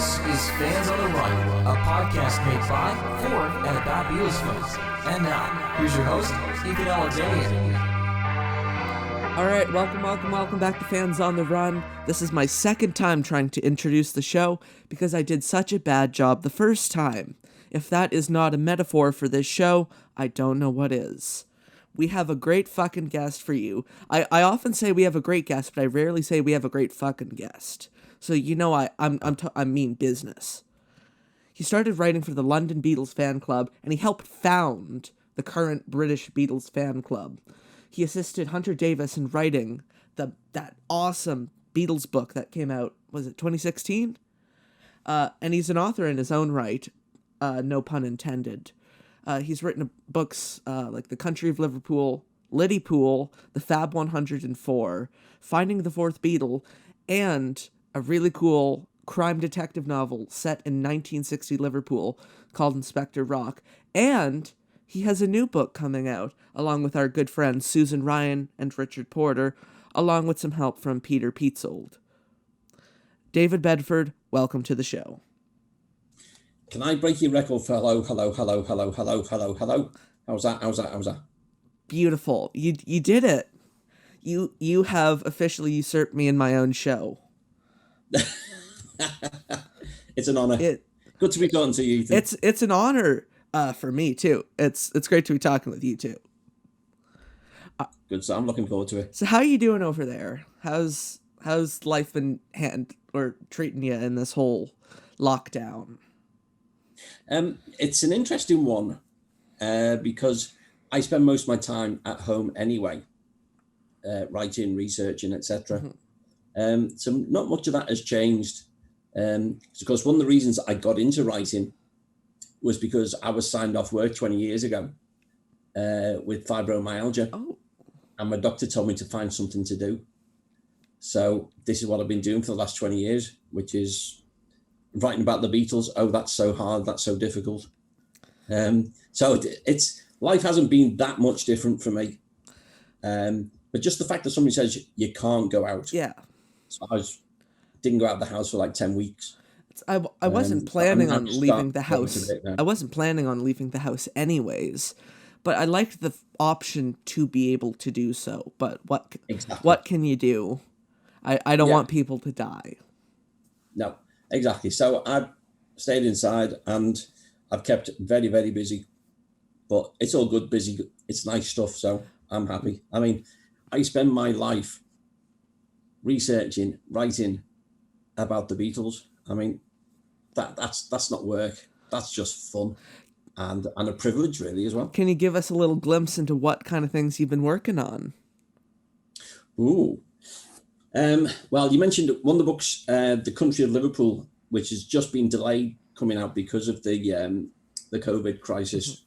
This is Fans on the Run, a podcast made by, for, and about Beatles fans. And now, here's your host, David Alexanian. Alright, welcome back to Fans on the Run. This is my second time trying to introduce the show because I did such a bad job the first time. If that is not a metaphor for this show, I don't know what is. We have a great fucking guest for you. I often say we have a great guest, but I rarely say we have a great fucking guest. So you know I mean business. He started writing for the London Beatles fan club, and he helped found the current British Beatles fan club. He assisted Hunter Davis in writing that awesome Beatles book that came out, was it 2016? And he's an author in his own right, no pun intended. He's written books like The Country of Liverpool, Liverpool, The Fab 104, Finding the Fourth Beatle, and a really cool crime detective novel set in 1960 Liverpool called Inspector Rock. And he has a new book coming out, along with our good friends Susan Ryan and Richard Porter, along with some help from Peter Petzold. David Bedford, welcome to the show. Can I break your record for hello? How's that? Beautiful. You did it. You have officially usurped me in my own show. It's an honor. Good to be talking to you, Ethan. It's an honor for me too. It's great to be talking with you too. Good, so I'm looking forward to it. So how are you doing over there? How's life been treating you in this whole lockdown? It's an interesting one because I spend most of my time at home anyway, writing, researching, etc. Mm-hmm. So not much of that has changed. Because one of the reasons I got into writing was because I was signed off work 20 years ago with fibromyalgia. Oh. And my doctor told me to find something to do. So this is what I've been doing for the last 20 years, which is writing about the Beatles. Oh, that's so hard. That's so difficult. So it's life hasn't been that much different for me. But just the fact that somebody says you can't go out. Yeah. So I didn't go out of the house for like 10 weeks. I wasn't planning on leaving the house. I wasn't planning on leaving the house anyways, but I liked the option to be able to do so. But what can you do? I don't want people to die. No, exactly. So I've stayed inside and I've kept very, very busy. But it's all good, busy. It's nice stuff, so I'm happy. I mean, I spend my life researching, writing about the Beatles. I mean, that's not work. That's just fun and a privilege, really, as well. Can you give us a little glimpse into what kind of things you've been working on? Ooh. Well, you mentioned one of the books, The Country of Liverpool, which has just been delayed coming out because of the COVID crisis. Mm-hmm.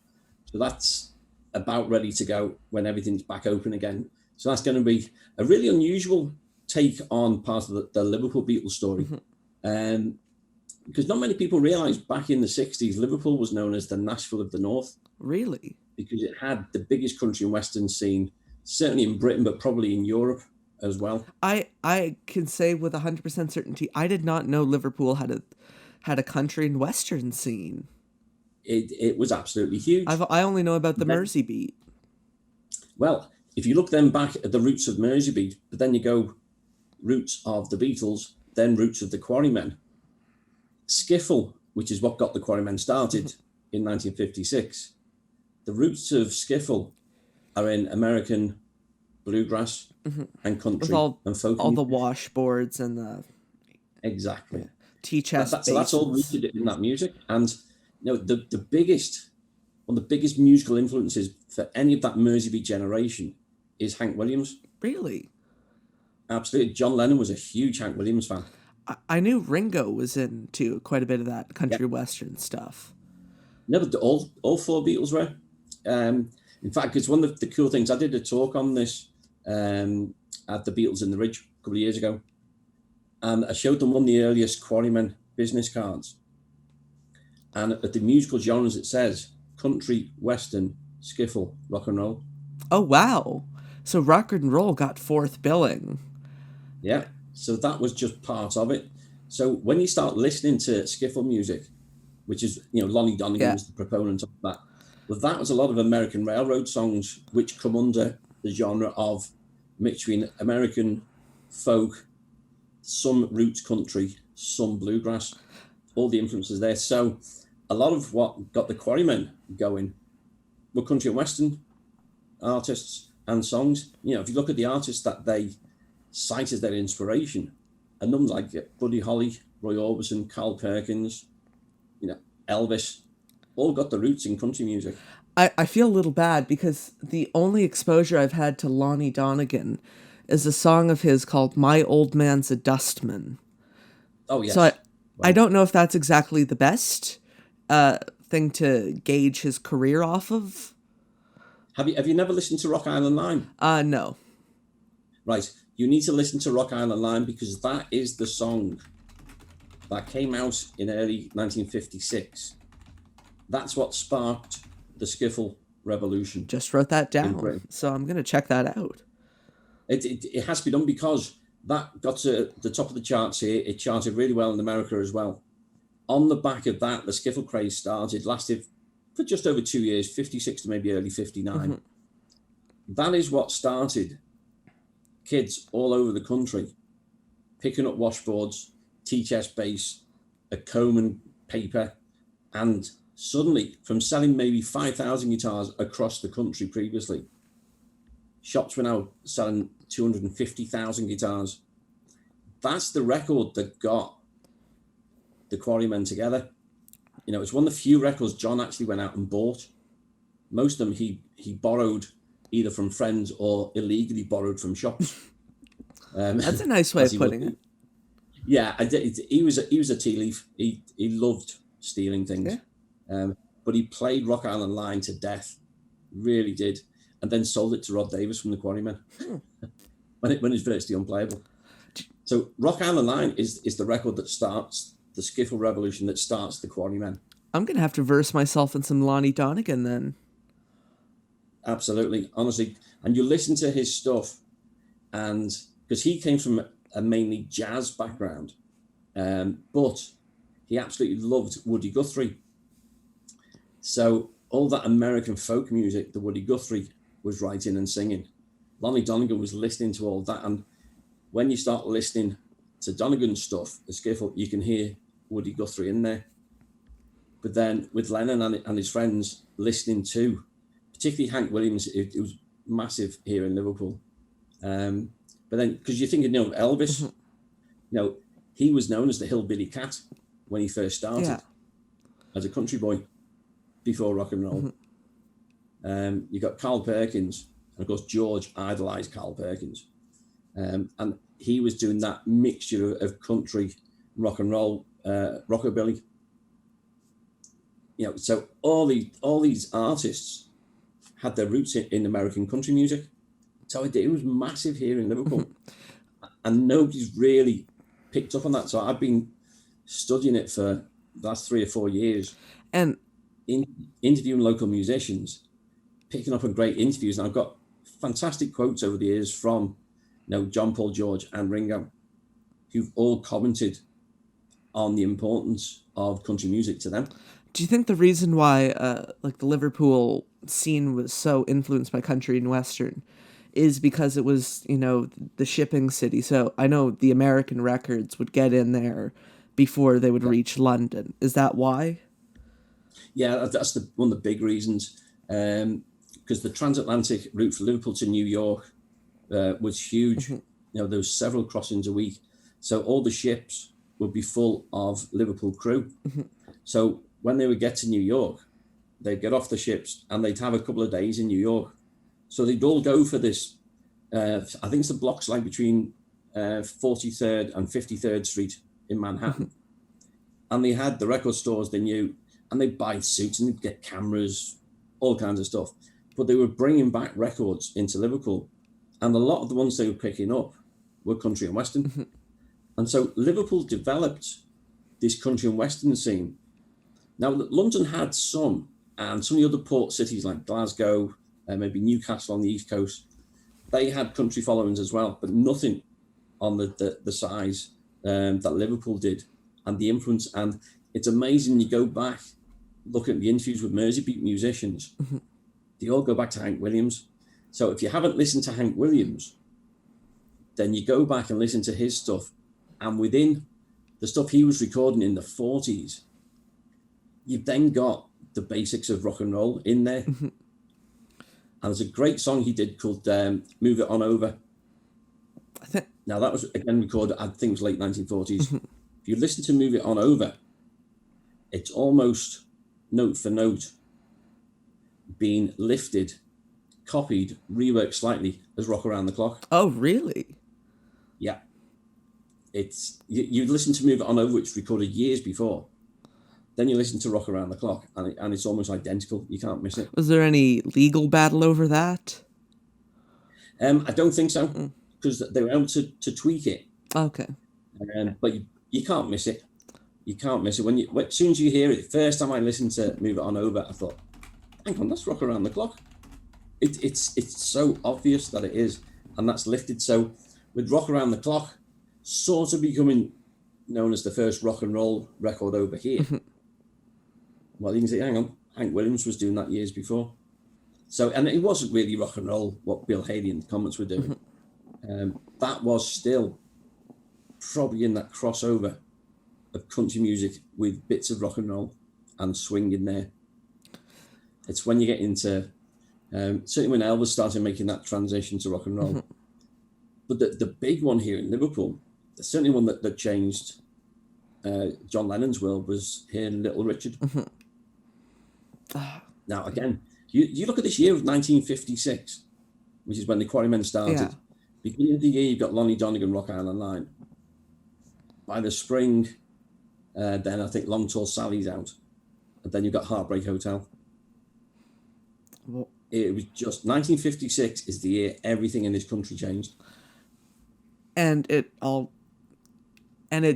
So that's about ready to go when everything's back open again. So that's going to be a really unusual take on part of the Liverpool Beatles story. Mm-hmm. Because not many people realise back in the 60s, Liverpool was known as the Nashville of the North. Really? Because it had the biggest country and western scene, certainly in Britain, but probably in Europe as well. I can say with 100% certainty, I did not know Liverpool had a country and western scene. It was absolutely huge. I only know about the Mersey beat. Well, if you look then back at the roots of Mersey beat, but then you go roots of the Beatles, then roots of the Quarrymen. Skiffle, which is what got the Quarrymen started in 1956. The roots of Skiffle are in American bluegrass and country and folk. All the washboards and the exactly T-chest. So that's all rooted in that music. And you know, one of the biggest musical influences for any of that Mersey beat generation is Hank Williams. Really? Absolutely. John Lennon was a huge Hank Williams fan. I knew Ringo was into quite a bit of that country western stuff. No, but all four Beatles were. In fact, it's one of the cool things. I did a talk on this at the Beatles in the Ridge a couple of years ago. And I showed them one of the earliest Quarrymen business cards. And at the musical genres, it says country, western, skiffle, rock and roll. Oh, wow. So rock and roll got fourth billing. Yeah. So that was just part of it. So when you start listening to skiffle music, which is, Lonnie Donegan was the proponent of that. Well, that was a lot of American railroad songs, which come under the genre of mixing American folk, some roots country, some bluegrass, all the influences there. So a lot of what got the Quarrymen going were country and western artists and songs. If you look at the artists that they cite as their inspiration, a number like Buddy Holly, Roy Orbison, Carl Perkins, Elvis, all got the roots in country music. I feel a little bad because the only exposure I've had to Lonnie Donegan is a song of his called My Old Man's a Dustman. Oh, yes. So I don't know if that's exactly the best thing to gauge his career off of. Have you never listened to Rock Island Line? No. Right. You need to listen to Rock Island Line because that is the song that came out in early 1956. That's what sparked the skiffle revolution. Just wrote that down, so I'm going to check that out. It has to be done because that got to the top of the charts here. It charted really well in America as well. On the back of that, the skiffle craze lasted for just over 2 years, 56 to maybe early 59. Mm-hmm. That is what started kids all over the country picking up washboards, T-chest bass, a comb and paper, and suddenly, from selling maybe 5,000 guitars across the country previously, shops were now selling 250,000 guitars. That's the record that got the Quarrymen together. It's one of the few records John actually went out and bought. Most of them he borrowed either from friends or illegally borrowed from shops. That's a nice way of putting it. Yeah, he was a tea leaf. He loved stealing things. Yeah. But he played Rock Island Line to death, really did, and then sold it to Rod Davis from the Quarrymen when it was virtually unplayable. So Rock Island Line is the record that starts the skiffle revolution, that starts the Quarrymen. I'm going to have to verse myself in some Lonnie Donegan then. Absolutely, honestly. And you listen to his stuff, and because he came from a mainly jazz background, but he absolutely loved Woody Guthrie. So all that American folk music that Woody Guthrie was writing and singing, Lonnie Donegan was listening to all that. And when you start listening to Donegan's stuff, the skiffle, you can hear Woody Guthrie in there. But then with Lennon and his friends listening to, particularly Hank Williams, it was massive here in Liverpool. But then, because you're thinking, Elvis, he was known as the Hillbilly Cat when he first started as a country boy before rock and roll. Mm-hmm. You got Carl Perkins, and of course George idolized Carl Perkins, and he was doing that mixture of country, rock and roll, rockabilly. So all these artists had their roots in American country music. So it was massive here in Liverpool, and nobody's really picked up on that. So I've been studying it for the last 3 or 4 years, and interviewing local musicians, picking up on great interviews. And I've got fantastic quotes over the years from, John, Paul, George, and Ringo, who've all commented on the importance of country music to them. Do you think the reason why, the Liverpool scene was so influenced by country and western is because it was, the shipping city? So I know the American records would get in there before they would reach London. Is that why? Yeah, that's one of the big reasons. Because the transatlantic route from Liverpool to New York was huge. Mm-hmm. There was several crossings a week. So all the ships would be full of Liverpool crew. Mm-hmm. So when they would get to New York, they'd get off the ships and they'd have a couple of days in New York. So they'd all go for this, I think it's the blocks like between 43rd and 53rd Street in Manhattan. And they had the record stores they knew, and they'd buy suits and they'd get cameras, all kinds of stuff. But they were bringing back records into Liverpool. And a lot of the ones they were picking up were country and western. Mm-hmm. And so Liverpool developed this country and western scene. Now, London had some, and some of the other port cities like Glasgow, maybe Newcastle on the East Coast, they had country followings as well, but nothing on the size that Liverpool did, and the influence. And it's amazing. You go back, look at the interviews with Merseybeat musicians. They all go back to Hank Williams. So if you haven't listened to Hank Williams, then you go back and listen to his stuff, and within the stuff he was recording in the 40s, you've then got the basics of rock and roll in there. And there's a great song he did called Move It On Over. Now that was again recorded, I think it was late 1940s. If you listen to Move It On Over, it's almost note for note being lifted, copied, reworked slightly as Rock Around the Clock. Oh, really? Yeah. It's you listen to Move It On Over, which was recorded years before. Then you listen to Rock Around the Clock, and it's almost identical. You can't miss it. Was there any legal battle over that? I don't think so, because they were able to tweak it. Okay. But you can't miss it. You can't miss it. As soon as you hear it, the first time I listened to Move It On Over, I thought, hang on, that's Rock Around the Clock. It's so obvious that it is, and that's lifted. So with Rock Around the Clock sort of becoming known as the first rock and roll record over here, well, you can say, hang on, Hank Williams was doing that years before. So, and it wasn't really rock and roll what Bill Haley and the Comets were doing. That was still probably in that crossover of country music with bits of rock and roll and swing in there. It's when you get into, certainly when Elvis started making that transition to rock and roll. But the big one here in Liverpool, certainly one that changed John Lennon's world, was here in Little Richard. Now, again, you look at this year of 1956, which is when the Quarrymen started. Yeah. Beginning of the year, you've got Lonnie Donegan, Rock Island Line. By the spring, then I think Long Tall Sally's out. And then you've got Heartbreak Hotel. Well, It was just 1956 is the year everything in this country changed. and it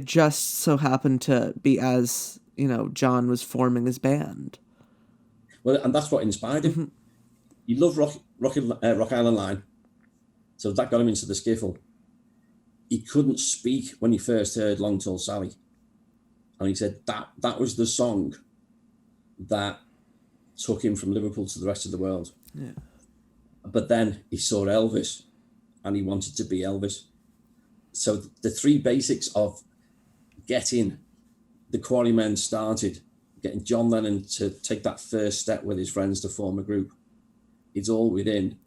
just so happened to be as, John was forming his band. Well, and that's what inspired him. He loved Rock Island Line, so that got him into the skiffle. He couldn't speak when he first heard Long Tall Sally, and he said that was the song that took him from Liverpool to the rest of the world. Yeah. But then he saw Elvis, and he wanted to be Elvis. So the three basics of getting the Quarrymen started, getting John Lennon to take that first step with his friends to form a group, it's all within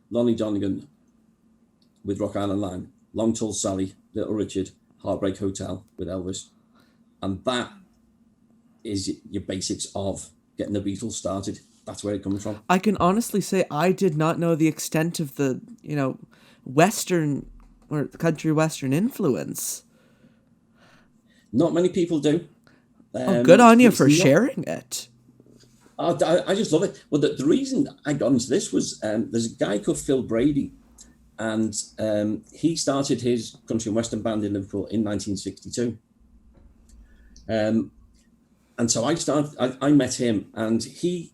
Lonnie Donegan with Rock Island Line, Long Tall Sally, Little Richard, Heartbreak Hotel with Elvis. And that is your basics of getting the Beatles started. That's where it comes from. I can honestly say I did not know the extent of the, Western or country Western influence. Not many people do. Good on you for sharing it. I just love it. Well, the reason I got into this was there's a guy called Phil Brady, and he started his country and western band in Liverpool in 1962. And so I met him, and he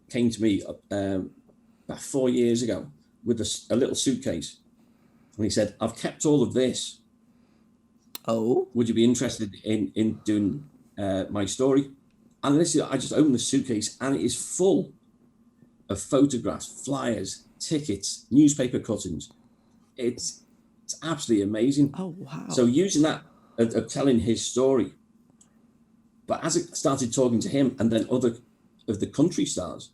came to me about 4 years ago with a little suitcase. And he said, I've kept all of this. Oh? Would you be interested in doing my story? And literally, I just opened the suitcase, and it is full of photographs, flyers, tickets, newspaper cuttings. It's absolutely amazing. Oh, wow. So using that of telling his story. But as I started talking to him and then other of the country stars,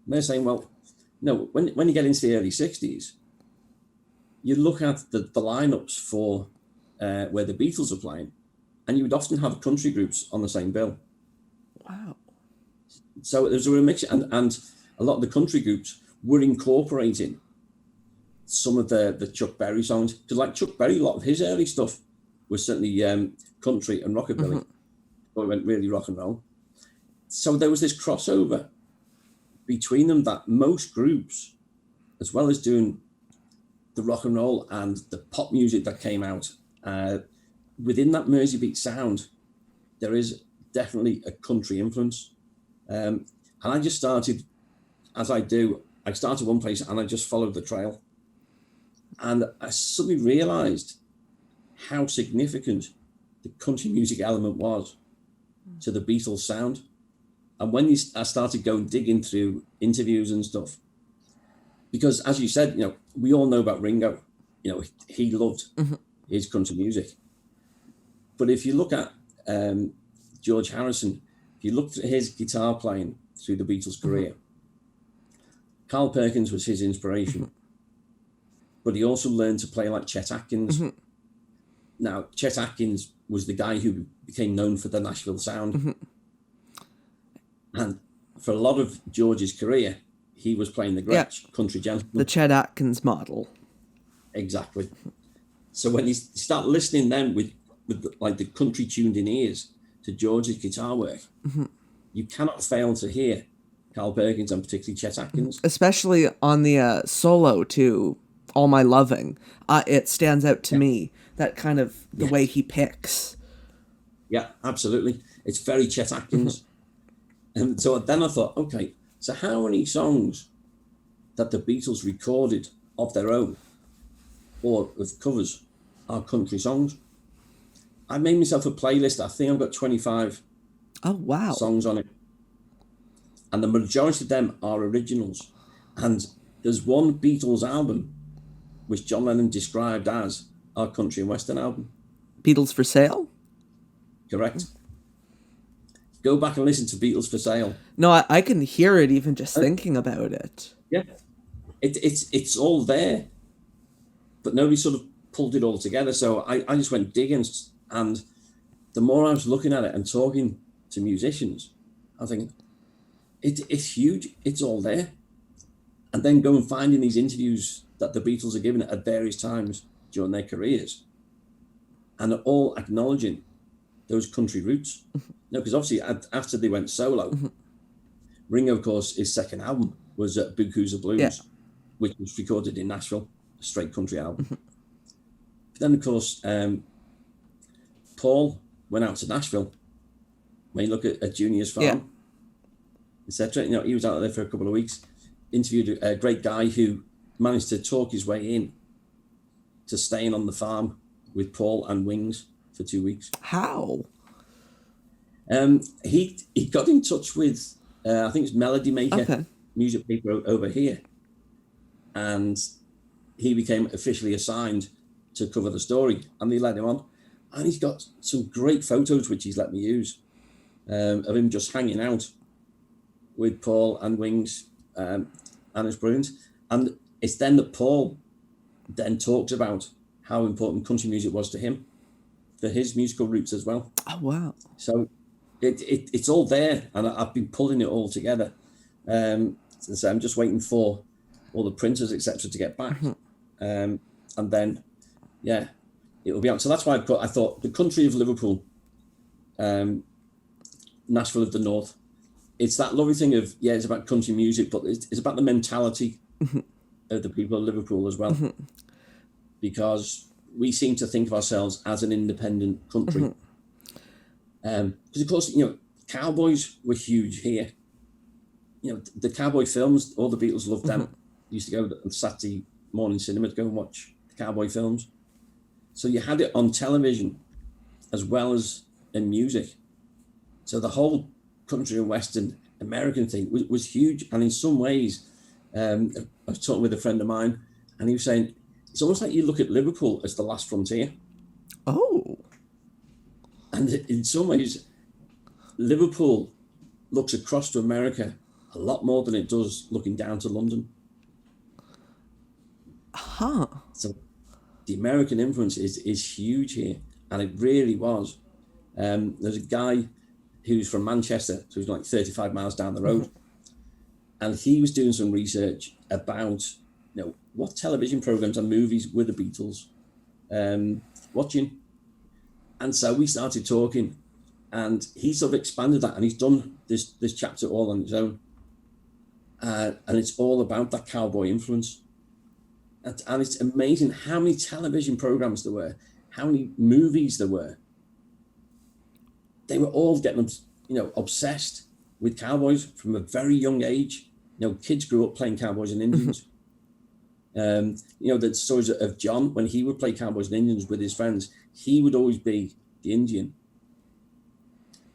they're saying, well, no, when you get into the early 60s, you look at the lineups for where the Beatles are playing, and you would often have country groups on the same bill. Wow. So there's a real mix, and a lot of the country groups were incorporating some of the Chuck Berry songs, because like Chuck Berry, a lot of his early stuff was certainly country and rockabilly, but it went really rock and roll. So there was this crossover between them that most groups, as well as doing the rock and roll and the pop music that came out, within that Merseybeat sound, there is definitely a country influence. And I just started, as I do, I started one place and I just followed the trail. And I suddenly realized how significant the country music element was to the Beatles sound. And when I started going digging through interviews and stuff, because as you said, we all know about Ringo. He loved his country music. But if you look at George Harrison, if you look at his guitar playing through the Beatles' career, Carl Perkins was his inspiration. But he also learned to play like Chet Atkins. Now, Chet Atkins was the guy who became known for the Nashville sound. And for a lot of George's career, he was playing the Gretsch, country gentleman. The Chet Atkins model. Exactly. So when you start listening then with like the country tuned in ears to George's guitar work, you cannot fail to hear Carl Perkins and particularly Chet Atkins. Especially on the solo to All My Loving. It stands out to me, that kind of the way he picks. Yeah, absolutely. It's very Chet Atkins. And so then I thought, okay, so how many songs that the Beatles recorded of their own or with covers are country songs? I made myself a playlist. I think I've got 25 songs on it. And the majority of them are originals. And there's one Beatles album which John Lennon described as our country and western album. Beatles for Sale? Correct. Go back and listen to Beatles for Sale. No, I can hear it even just thinking about it. Yeah. It's all there. But nobody sort of pulled it all together. So I just went digging, and the more I was looking at it and talking to musicians, I was thinking, it's huge. It's all there. And then go and finding these interviews that the Beatles are given at various times during their careers, and are all acknowledging those country roots. No, because obviously after they went solo, Ringo, of course, his second album was Buku's of Blues, which was recorded in Nashville, a straight country album. But then, of course, Paul went out to Nashville. When you look at Junior's farm, etc., he was out there for a couple of weeks, interviewed a great guy who managed to talk his way in to staying on the farm with Paul and Wings for 2 weeks. How? He got in touch with, I think it's Melody Maker, music people over here. And he became officially assigned to cover the story. And they let him on. And he's got some great photos, which he's let me use, of him just hanging out with Paul and Wings, and it's brilliant. And it's then that Paul then talks about how important country music was to him for his musical roots as well. Oh, wow. So it's all there, and I've been pulling it all together. So I'm just waiting for all the printers, etc., to get back. And then, it will be out. So that's why I thought the country of Liverpool, Nashville of the North. It's that lovely thing of, it's about country music, but it's about the mentality of the people of Liverpool as well. Because we seem to think of ourselves as an independent country. Because, of course, cowboys were huge here. The cowboy films, all the Beatles loved them. Used to go to the Saturday morning cinema to go and watch the cowboy films. So you had it on television as well as in music. So the whole country and Western American thing was huge. And in some ways, I was talking with a friend of mine, and he was saying, it's almost like you look at Liverpool as the last frontier. Oh. And in some ways, Liverpool looks across to America a lot more than it does looking down to London. So the American influence is huge here, and it really was. There's a guy who's from Manchester, so he's like 35 miles down the road, and he was doing some research about what television programs and movies were the Beatles watching. And so we started talking, and he sort of expanded that, and he's done this chapter all on his own. And it's all about that cowboy influence. And it's amazing how many television programs there were, how many movies there were. They were all getting, obsessed with cowboys from a very young age. Kids grew up playing cowboys and Indians. The stories of John, when he would play Cowboys and Indians with his friends, he would always be the Indian.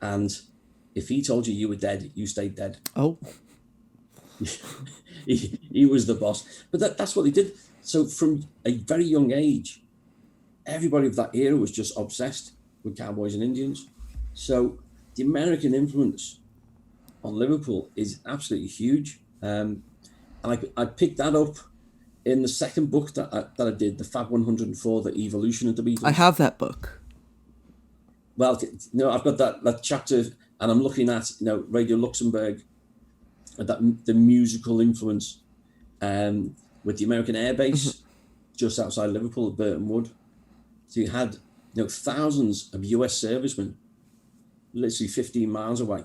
And if he told you were dead, you stayed dead. Oh. he was the boss. But that's what they did. So from a very young age, everybody of that era was just obsessed with Cowboys and Indians. So the American influence on Liverpool is absolutely huge. And I picked that up in the second book that I did, the Fab 104, The Evolution of the Beatles. I have that book. Well, I've got that chapter, and I'm looking at, Radio Luxembourg, the musical influence with the American Air Base just outside Liverpool at Burton Wood. So you had, thousands of US servicemen literally 15 miles away.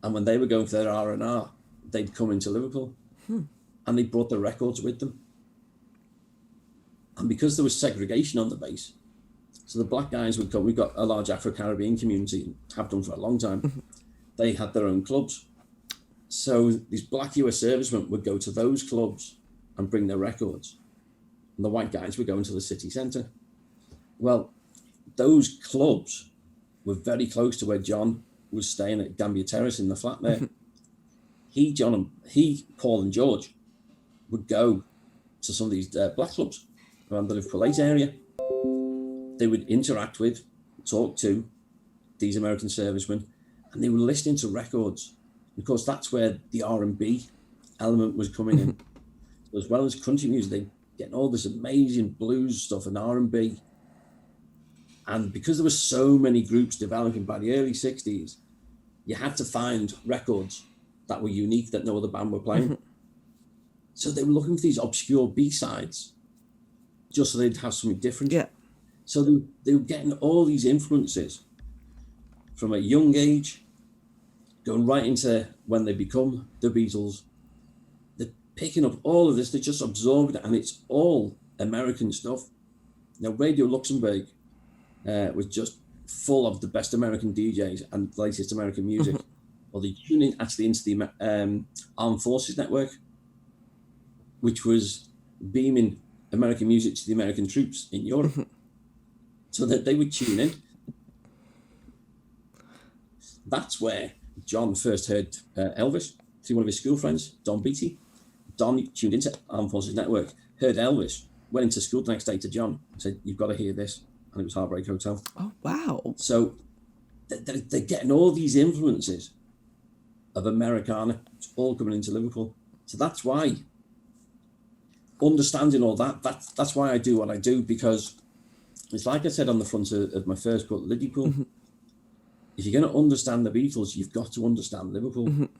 And when they were going for their R&R, they'd come into Liverpool. And they brought their records with them. And because there was segregation on the base, so the black guys would come. We've got a large Afro-Caribbean community, have done for a long time. They had their own clubs. So these black US servicemen would go to those clubs and bring their records. And the white guys would go into the city centre. Well, those clubs were very close to where John was staying at Gambia Terrace in the flat there. Paul and George would go to some of these black clubs around the Liverpool 8 area. They would interact with, talk to these American servicemen, and they were listening to records. Of course, that's where the R&B element was coming in. So as well as country music, they getting all this amazing blues stuff and R&B. And because there were so many groups developing by the early 60s, you had to find records that were unique that no other band were playing. So they were looking for these obscure B-sides just so they'd have something different. Yeah. So they were getting all these influences from a young age, going right into when they become the Beatles. They're picking up all of this, they just absorbed it, and it's all American stuff. Now, Radio Luxembourg was just full of the best American DJs and the latest American music. Well, they tuned in actually into the Armed Forces Network, which was beaming American music to the American troops in Europe, so that they would tune in. That's where John first heard Elvis through one of his school friends, Don Beatty. Don tuned into Armed Forces Network, heard Elvis, went into school the next day to John and said, "You've got to hear this." And it was Heartbreak Hotel. Oh, wow. So they're getting all these influences of Americana. It's all coming into Liverpool. So that's why, understanding all that's why I do what I do, because it's like I said on the front of my first book, Liverpool. If you're going to understand the Beatles, you've got to understand Liverpool. And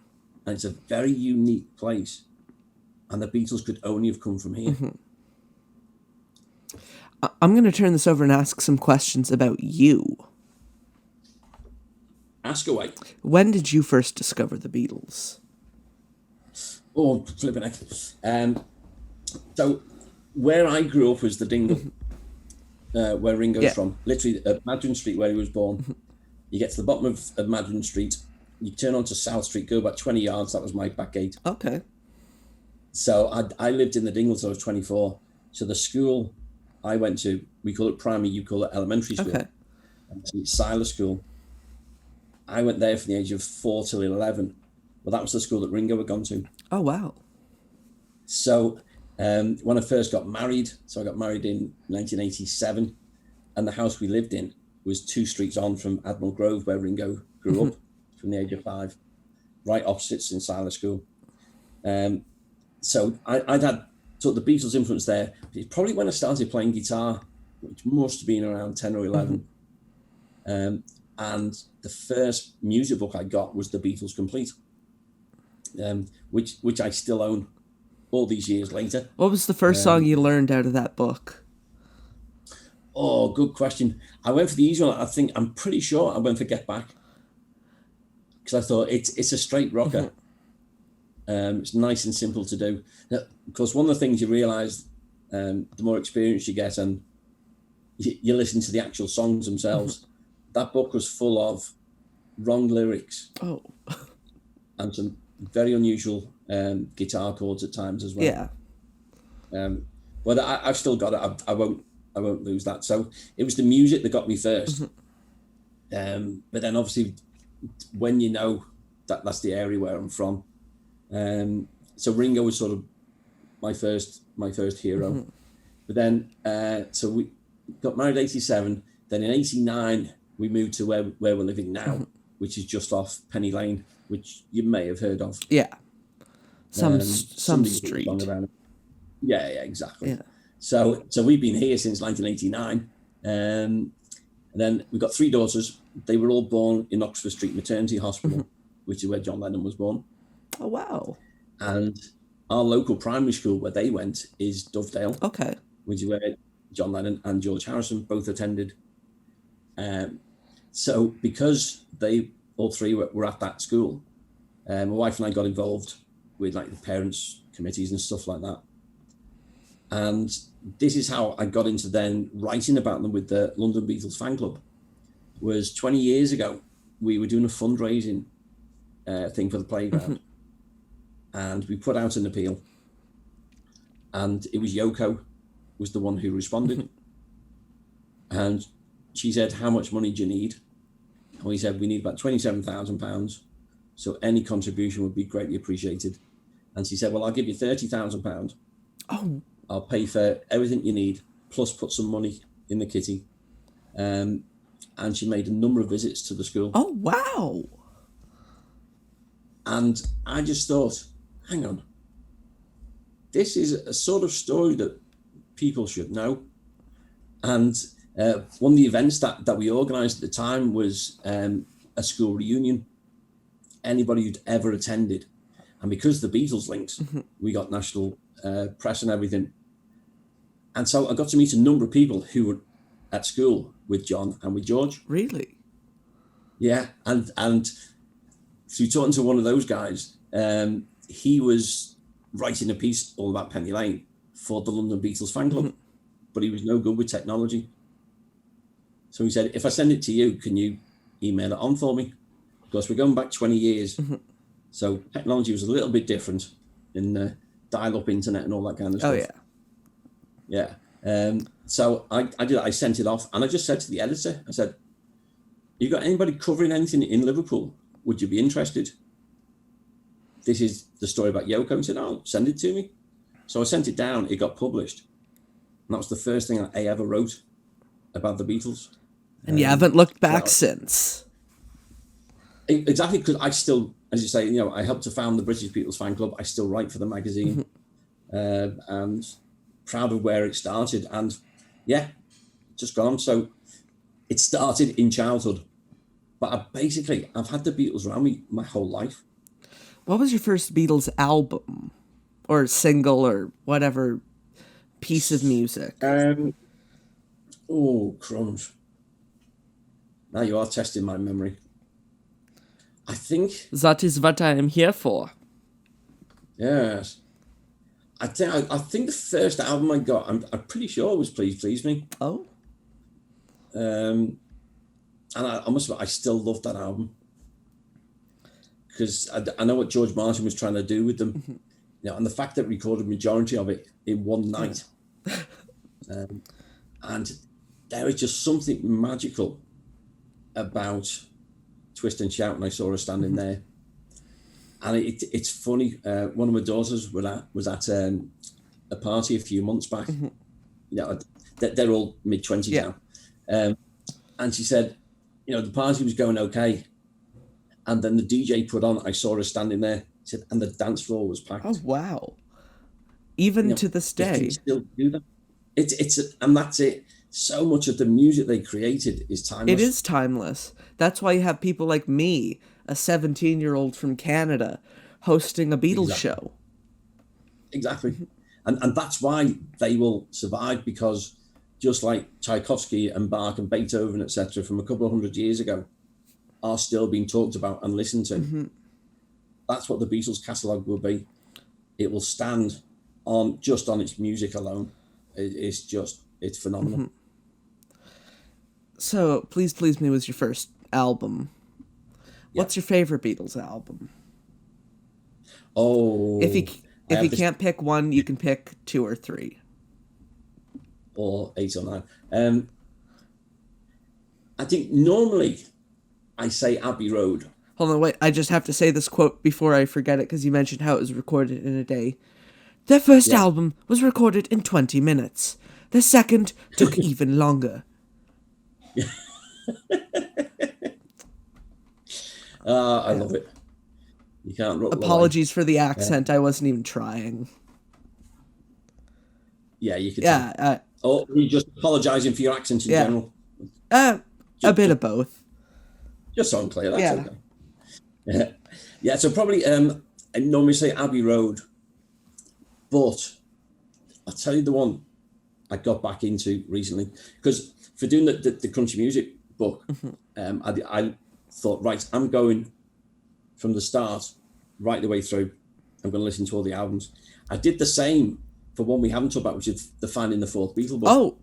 it's a very unique place. And the Beatles could only have come from here. I'm going to turn this over and ask some questions about you. Ask away. When did you first discover the Beatles? Oh, flipping heck. So where I grew up was the Dingle, where Ringo's from. Literally at Madron Street, where he was born. You get to the bottom of Madron Street, you turn onto South Street, go about 20 yards. That was my back gate. Okay. So I lived in the Dingle till I was 24. So the school I went to, we call it primary, you call it elementary school. Okay. It's Silas School. I went there from the age of 4 till 11. Well, that was the school that Ringo had gone to. Oh, wow. So when I first got married, so I got married in 1987, and the house we lived in was 2 streets on from Admiral Grove, where Ringo grew up from the age of 5, right opposite St. Silas School. So I'd had sort of the Beatles influence there. It's probably when I started playing guitar, which must have been around 10 or 11. And the first music book I got was The Beatles Complete, which I still own all these years later. What was the first song you learned out of that book? Oh, good question. I went for the easy one. I'm pretty sure I went for Get Back, because I thought it's a straight rocker. It's nice and simple to do. Now, of course, one of the things you realise, the more experience you get and you listen to the actual songs themselves, that book was full of wrong lyrics. Oh. And some very unusual guitar chords at times as well. Yeah. But I've still got it. I won't lose that. So it was the music that got me first. But then obviously, when you know that's the area where I'm from, so Ringo was sort of my first hero. But then, so we got married in 87. Then in 89, we moved to where we're living now, which is just off Penny Lane, which you may have heard of. Yeah. Some street. Yeah, exactly. Yeah. So we've been here since 1989. And then we've got 3 daughters. They were all born in Oxford Street Maternity Hospital, which is where John Lennon was born. Oh, wow. And our local primary school where they went is Dovedale. Okay. Which is where John Lennon and George Harrison both attended. So because they all 3 were at that school, my wife and I got involved with like the parents' committees and stuff like that. And this is how I got into then writing about them with the London Beatles fan club. Was 20 years ago, we were doing a fundraising thing for the playground. And we put out an appeal. And it was Yoko was the one who responded. And she said, how much money do you need? And we said, we need about £27,000. So any contribution would be greatly appreciated. And she said, well, I'll give you £30,000. Oh. I'll pay for everything you need, plus put some money in the kitty. And she made a number of visits to the school. Oh, wow. And I just thought, hang on. This is a sort of story that people should know. And one of the events that we organised at the time was a school reunion. Anybody who'd ever attended. And because the Beatles linked, we got national press and everything. And so I got to meet a number of people who were at school with John and with George. Really? Yeah. And through talking to one of those guys, he was writing a piece all about Penny Lane for the London Beatles fan club, but he was no good with technology. So he said, if I send it to you, can you email it on for me? Because we're going back 20 years. So technology was a little bit different in dial-up internet and all that kind of stuff. Oh, yeah. Yeah. So I did. I sent it off, and I just said to the editor, I said, you got anybody covering anything in Liverpool? Would you be interested? This is the story about Yoko. He said, oh, send it to me. So I sent it down. It got published. And that was the first thing I ever wrote about the Beatles. And you haven't looked back since. Exactly, because I still, as you say, I helped to found the British Beatles fan club. I still write for the magazine. And proud of where it started. And yeah, just gone. So it started in childhood. But I've had the Beatles around me my whole life. What was your first Beatles album? Or single or whatever piece of music? Oh, crumbs. Now you are testing my memory. I think... That is what I am here for. Yes. I think the first album I got, I'm pretty sure it was Please Please Me. Oh. And I must admit, I still love that album. Because I know what George Martin was trying to do with them. And the fact that recorded majority of it in one night. And there is just something magical about Twist and Shout when I saw her standing there. And it's funny. One of my daughters was at a party a few months back. They're all mid-20s now. And she said, the party was going okay. And then the DJ put on, I saw her standing there. She said, and the dance floor was packed. Oh, wow. Even to this day. They still do that. And that's it. So much of the music they created is timeless. It is timeless. That's why you have people like me, a 17-year-old from Canada, hosting a Beatles show. Exactly. And that's why they will survive, because just like Tchaikovsky and Bach and Beethoven, etc., from a couple of hundred years ago, are still being talked about and listened to. That's what the Beatles catalogue will be. It will stand on its music alone. It's phenomenal. So, Please Please Me was your first album. What's your favorite Beatles album? Oh, If you can't pick one, you can pick 2 or 3. Or 8 or 9. I think normally I say Abbey Road. Hold on, wait. I just have to say this quote before I forget it, because you mentioned how it was recorded in a day. Their first album was recorded in 20 minutes. The second took even longer. I love it. You can't. Apologies for the accent. I wasn't even trying. Yeah, you could. Yeah. Or you just apologising for your accent in general. A bit of both. Just so I'm clear. That's okay. Yeah. So probably I normally say Abbey Road, but I'll tell you the one I got back into recently, because for doing the country music book, I thought, right, I'm going from the start right the way through. I'm going to listen to all the albums. I did the same for one we haven't talked about, which is the Finding the Fourth Beatle book. Oh,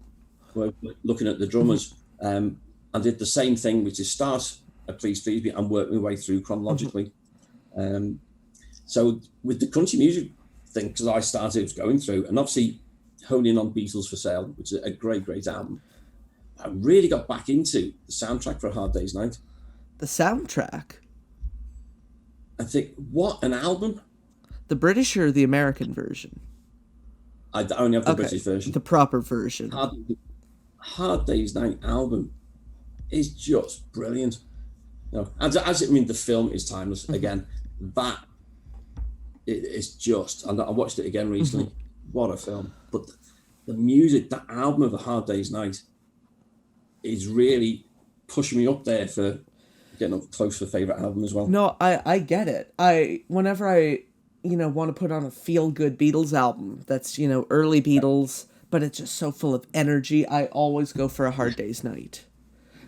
we're looking at the drummers. I did the same thing, which is start at Please Please Me and work my way through chronologically. So with the country music thing, because I started going through, and obviously honing on Beatles for Sale, which is a great album, I really got back into the soundtrack for A Hard Day's Night. the soundtrack. I think, what an album. The British or the American version? I only have the British version. The proper version. Hard Day's Night album is just brilliant. You know, as it, I mean, the film is timeless. Again, that it is just, and I watched it again recently. What a film. But the music, that album of A Hard Day's Night is really pushing me up there for getting up close for favourite album as well. No, I get it. Whenever I want to put on a feel-good Beatles album that's, early Beatles, but it's just so full of energy, I always go for A Hard Day's Night.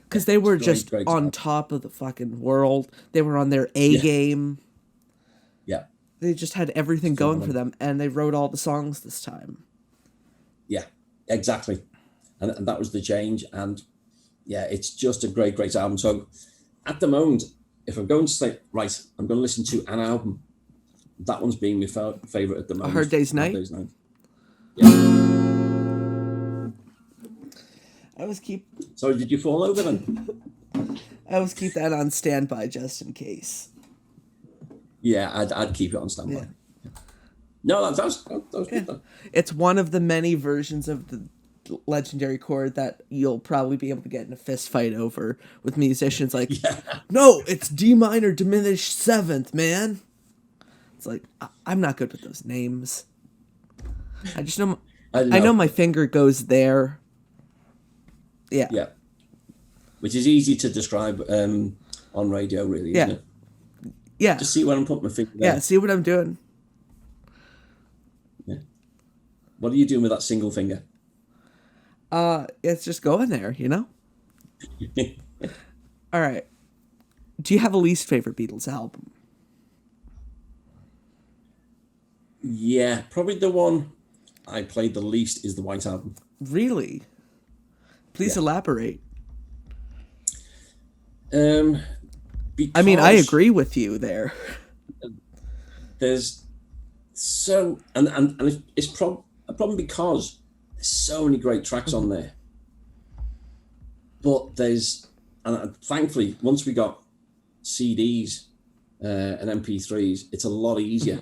Because they were just on top of the fucking world. They were on their A game. Yeah. They just had everything going for them, and they wrote all the songs this time. Yeah, exactly. And that was the change. And yeah, it's just a great album. So at the moment, if I'm going to say, right, I'm going to listen to an album, that one's being my favourite at the moment. A Hard Day's Night? Yeah. So did you fall over then? I always keep that on standby just in case. Yeah, I'd keep it on standby. Yeah. No, that was good though. It's one of the many versions of the legendary chord that you'll probably be able to get in a fist fight over with musicians. Like, no, it's D minor diminished seventh, man. It's like, I'm not good with those names. I just know, I know my finger goes there. Yeah. Yeah. Which is easy to describe on radio, really, isn't it? Yeah. Just see where I'm putting my finger there. Yeah, see what I'm doing. Yeah. What are you doing with that single finger? It's just going there, All right. Do you have a least favorite Beatles album? Yeah, probably the one I played the least is the White Album. Really? Please elaborate. Because I mean, I agree with you there. There's so, and it's a problem because there's so many great tracks on there. But and thankfully, once we got CDs and MP3s, it's a lot easier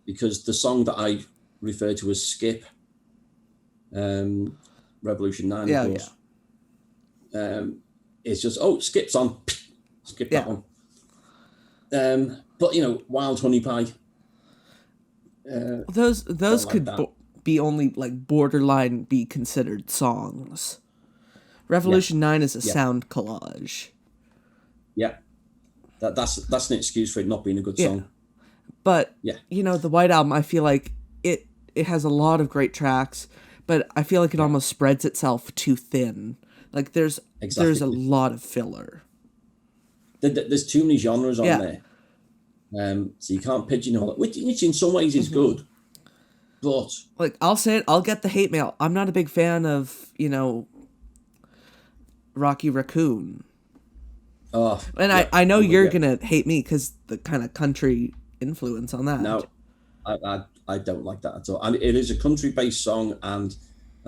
because the song that I refer to as Skip, Revolution 9, of course. It's just, Skip's on. Skip that one. But, Wild Honey Pie. Those could be only, borderline be considered songs. Revolution 9 is a sound collage. Yeah. That's an excuse for it not being a good song. But, the White Album, I feel like it has a lot of great tracks, but I feel like it almost spreads itself too thin. Like, there's a lot of filler. There's too many genres on there. So you can't pigeonhole it, which in some ways is good. But... I'll say it, I'll get the hate mail. I'm not a big fan of, Rocky Raccoon. And I know you're going to hate me because the kind of country influence on that. No, I don't like that at all. And it is a country-based song and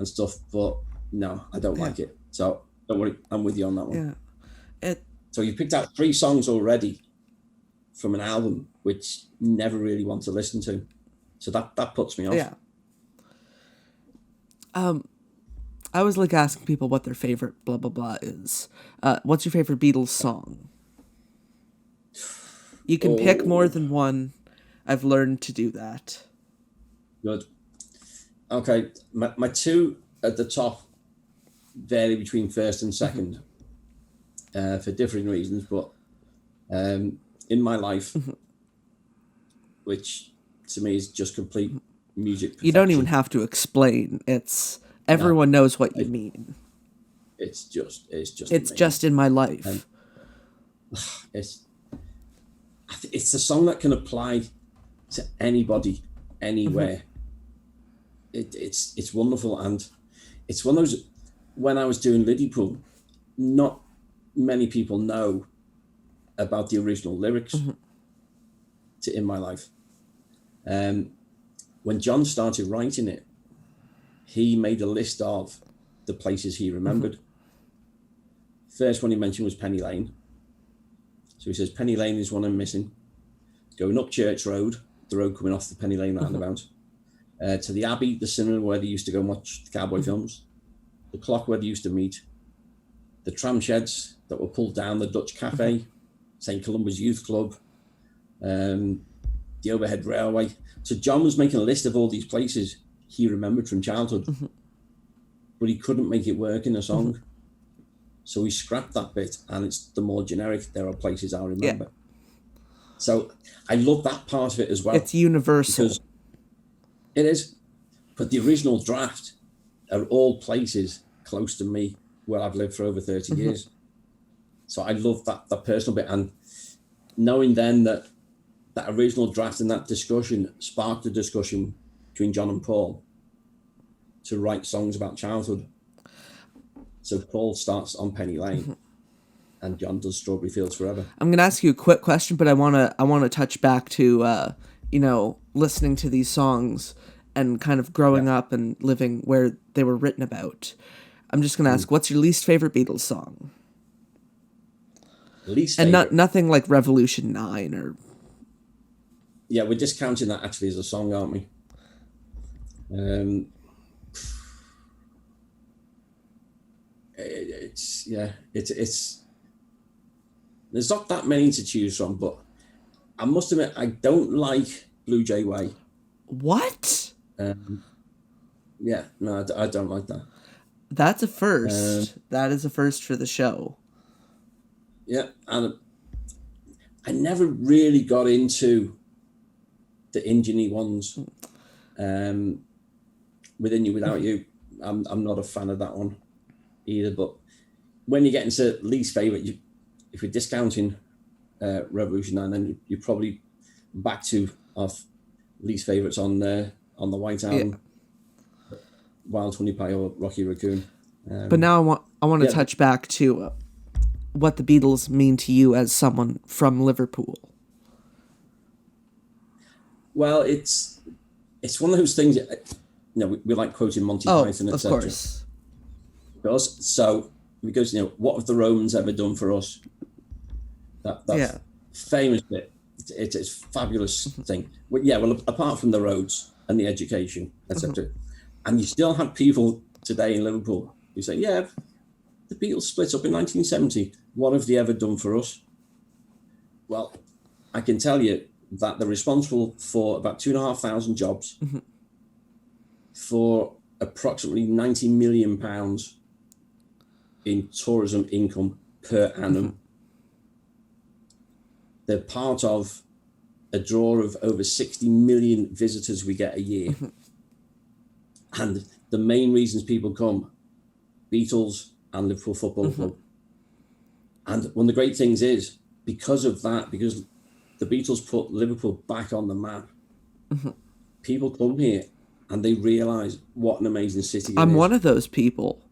stuff, but no, I don't like it. So don't worry, I'm with you on that one. Yeah. So you picked out 3 songs already from an album which never really want to listen to. So that puts me off. Yeah. I always like asking people what their favorite blah blah blah is. What's your favorite Beatles song? You can pick more than one. I've learned to do that. Good. Okay, my 2 at the top vary between first and second for different reasons, but in my life, which to me is just complete music perfection. You don't even have to explain. It's everyone knows what you mean. It's just in my life. It's the song that can apply to anybody, anywhere. It's wonderful, and it's one of those. When I was doing Liverpool, not many people know about the original lyrics to "In My Life." When John started writing it, he made a list of the places he remembered. First one he mentioned was Penny Lane. So he says, Penny Lane is one I'm missing. Going up Church Road, the road coming off the Penny Lane roundabout, to the Abbey, the cinema where they used to go and watch the cowboy films, the clock where they used to meet, the tram sheds that were pulled down, the Dutch Cafe, St. Columba's Youth Club, the overhead railway. So John was making a list of all these places he remembered from childhood, but he couldn't make it work in a song. So he scrapped that bit, and it's the more generic, there are places I remember. Yeah. So I love that part of it as well. It's universal. It is. But the original draft are all places close to me where I've lived for over 30 years. So I love that personal bit. And knowing then that original draft and that discussion sparked a discussion between John and Paul to write songs about childhood. So Paul starts on Penny Lane, and John does Strawberry Fields Forever. I'm gonna ask you a quick question, but I wanna touch back to listening to these songs and kind of growing up and living where they were written about. I'm just gonna ask, what's your least favorite Beatles song? Least favorite? And nothing like Revolution 9 or. Yeah, we're discounting that actually as a song, aren't we? It's there's not that many to choose from, but I must admit I don't like Blue Jay Way. What? Yeah, no, I don't like that. That's a first. That is a first for the show. Yeah, and I never really got into the Ingenue ones. Within You, Without You, I'm not a fan of that one either. But when you get into least favourite, if you're discounting Revolution 9, then you're probably back to our least favourites on the White Album, Wild Honey Pie or Rocky Raccoon. But now I want to touch back to what the Beatles mean to you as someone from Liverpool. Well, it's one of those things. We like quoting Monty Python, etc. Of course. Because what have the Romans ever done for us? That famous bit. It's a fabulous thing. Well, apart from the roads and the education, etc. And you still have people today in Liverpool who say, the Beatles split up in 1970. What have they ever done for us? Well, I can tell you that they're responsible for about 2,500 jobs, for approximately £90 million in tourism income per annum. They're part of a draw of over 60 million visitors we get a year. And the main reasons people come, Beatles and Liverpool Football Club. And one of the great things is, because of that, because the Beatles put Liverpool back on the map, people come here and they realise what an amazing city it is. I'm one of those people.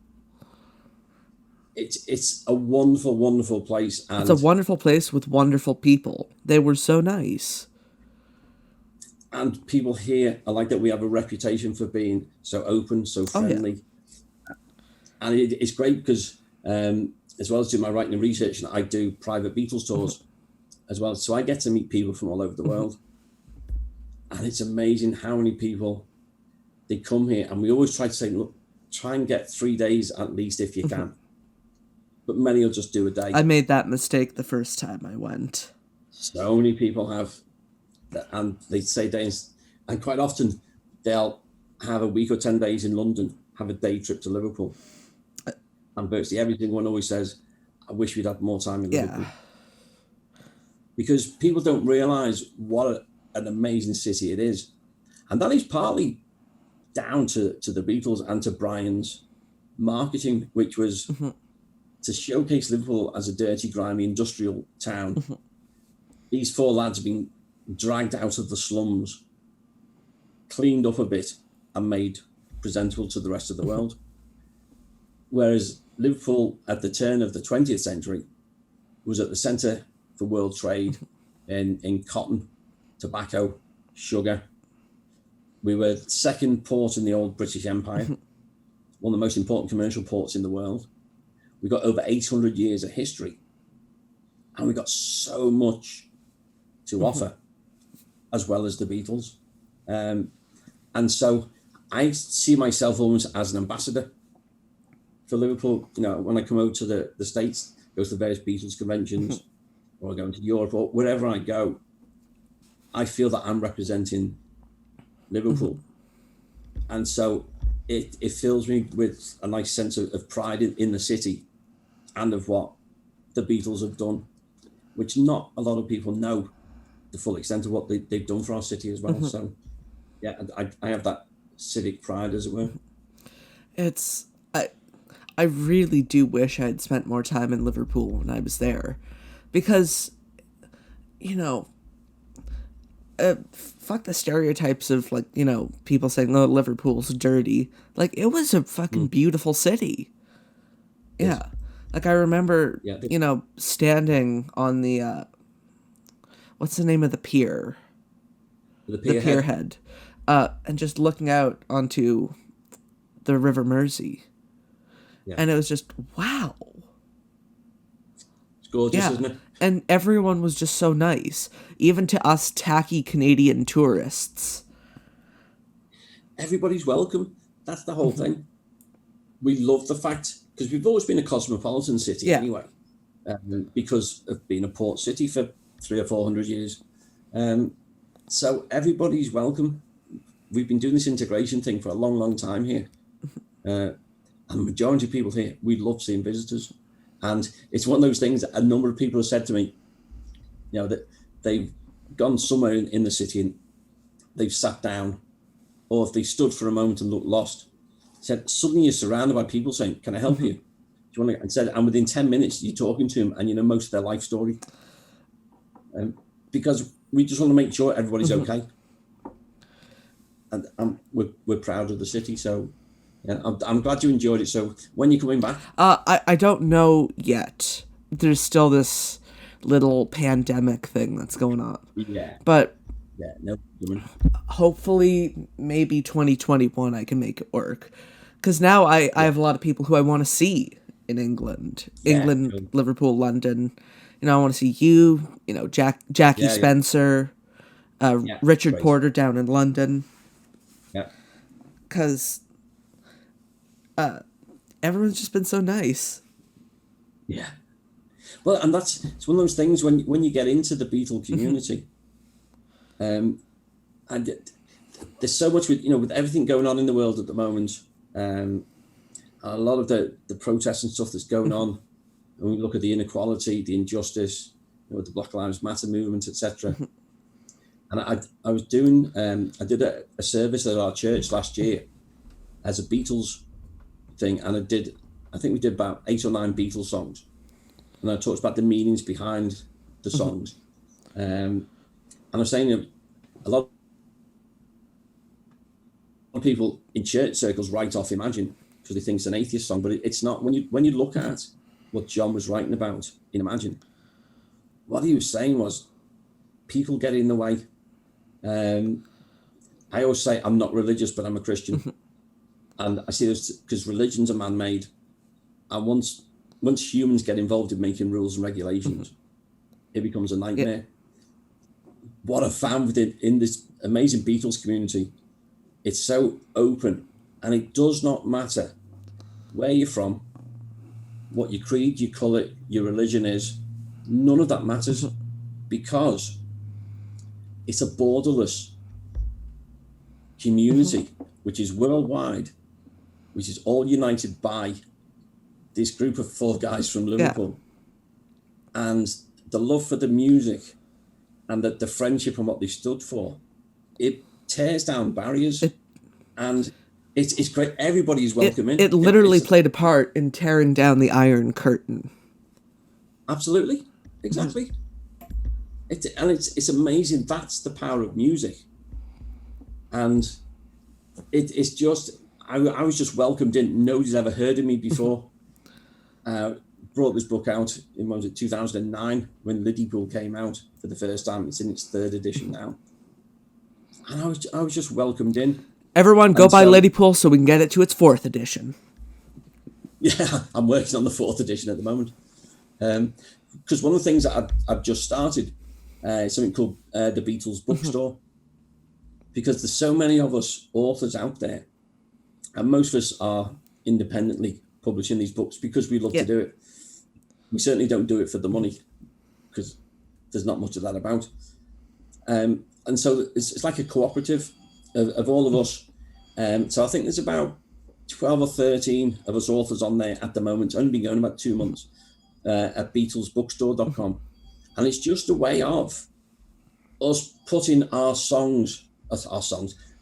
It's a wonderful, wonderful place. And it's a wonderful place with wonderful people. They were so nice. And people here are like that. We have a reputation for being so open, so friendly. And it's great because as well as doing my writing and research, I do private Beatles tours as well. So I get to meet people from all over the world. And it's amazing how many people, they come here, and we always try to say, look, try and get 3 days at least if you can. But many will just do a day. I made that mistake the first time I went. So many people have, and they say days, and quite often they'll have a week or 10 days in London, have a day trip to Liverpool. And virtually everyone always says, I wish we'd had more time in Liverpool. Because people don't realise what an amazing city it is. And that is partly down to the Beatles and to Brian's marketing, which was to showcase Liverpool as a dirty, grimy, industrial town. These 4 lads have been dragged out of the slums, cleaned up a bit, and made presentable to the rest of the world. Whereas Liverpool at the turn of the 20th century was at the centre for world trade in cotton, tobacco, sugar. We were second port in the old British Empire, one of the most important commercial ports in the world. We got over 800 years of history, and we got so much to offer, as well as the Beatles. And so I see myself almost as an ambassador for Liverpool. You know, when I come over to the States, go to the various Beatles conventions, or I go into Europe, or wherever I go, I feel that I'm representing Liverpool. And so it fills me with a nice sense of pride in the city and of what the Beatles have done, which not a lot of people know the full extent of what they've done for our city as well. So yeah, I have that civic pride, as it were. I really do wish I had spent more time in Liverpool when I was there, because, you know, fuck the stereotypes of, like, you know, people saying, oh, Liverpool's dirty. Like, it was a fucking beautiful city. Yeah. Yes. Like, I remember, you know, standing on the, what's the name of the pier? The pier head. And just looking out onto the River Mersey. Yeah. And it was just, wow. It's gorgeous, isn't it? And everyone was just so nice, even to us tacky Canadian tourists. Everybody's welcome. That's the whole thing. We love the fact, because we've always been a cosmopolitan city anyway, because of being a port city for 300 or 400 years. So everybody's welcome. We've been doing this integration thing for a long, long time here. And the majority of people here, we love seeing visitors. And it's one of those things that a number of people have said to me, you know, that they've gone somewhere in the city and they've sat down, or if they stood for a moment and looked lost, said, suddenly you're surrounded by people saying, can I help you? Do you want to? And within 10 minutes, you're talking to them and you know most of their life story. Because we just want to make sure everybody's okay. And we're proud of the city. So yeah, I'm glad you enjoyed it. So when are you coming back? I don't know yet. There's still this little pandemic thing that's going on. Yeah. But yeah, no. Hopefully, maybe 2021 I can make it work. Because now I have a lot of people who I want to see in England. England, Liverpool, London. You know, I want to see you, you know, Jackie Spencer, Richard great. Porter down in London. Yeah. Because everyone's just been so nice. Yeah. Well, and it's one of those things when you get into the Beatle community, and there's so much with everything going on in the world at the moment, a lot of the protests and stuff that's going on, and we look at the inequality, the injustice, the Black Lives Matter movement, etc. And I was doing, I did a service at our church last year as a Beatles thing, and I think we did about 8 or 9 Beatles songs, and I talked about the meanings behind the songs, and I was saying a lot of people in church circles write off Imagine because they think it's an atheist song, but it's not. When you look at what John was writing about in Imagine, what he was saying was people get in the way. I always say I'm not religious, but I'm a Christian. And I see this because religions are man-made. And once humans get involved in making rules and regulations, it becomes a nightmare. What I found in this amazing Beatles community, it's so open, and it does not matter where you're from, what your creed, your colour, your religion is. None of that matters, because it's a borderless community, which is worldwide, which is all united by this group of 4 guys from Liverpool. And the love for the music and the friendship and what they stood for, it tears down barriers. And it's great. Everybody is welcome in. It literally played a part in tearing down the Iron Curtain. Absolutely. Exactly. It's amazing. That's the power of music. And it's just, I was just welcomed in. Nobody's ever heard of me before. Brought this book out in, 2009, when Liverpool came out for the first time. It's in its 3rd edition now. And I was just welcomed in. Everyone go buy Liverpool so we can get it to its 4th edition. Yeah, I'm working on the 4th edition at the moment. Because one of the things that I've just started, something called the Beatles Bookstore. Because there's so many of us authors out there, and most of us are independently publishing these books because we love to do it. We certainly don't do it for the money, because there's not much of that about. And so it's like a cooperative of all of us. So I think there's about 12 or 13 of us authors on there at the moment. It's only been going about 2 months at BeatlesBookstore.com. And it's just a way of us putting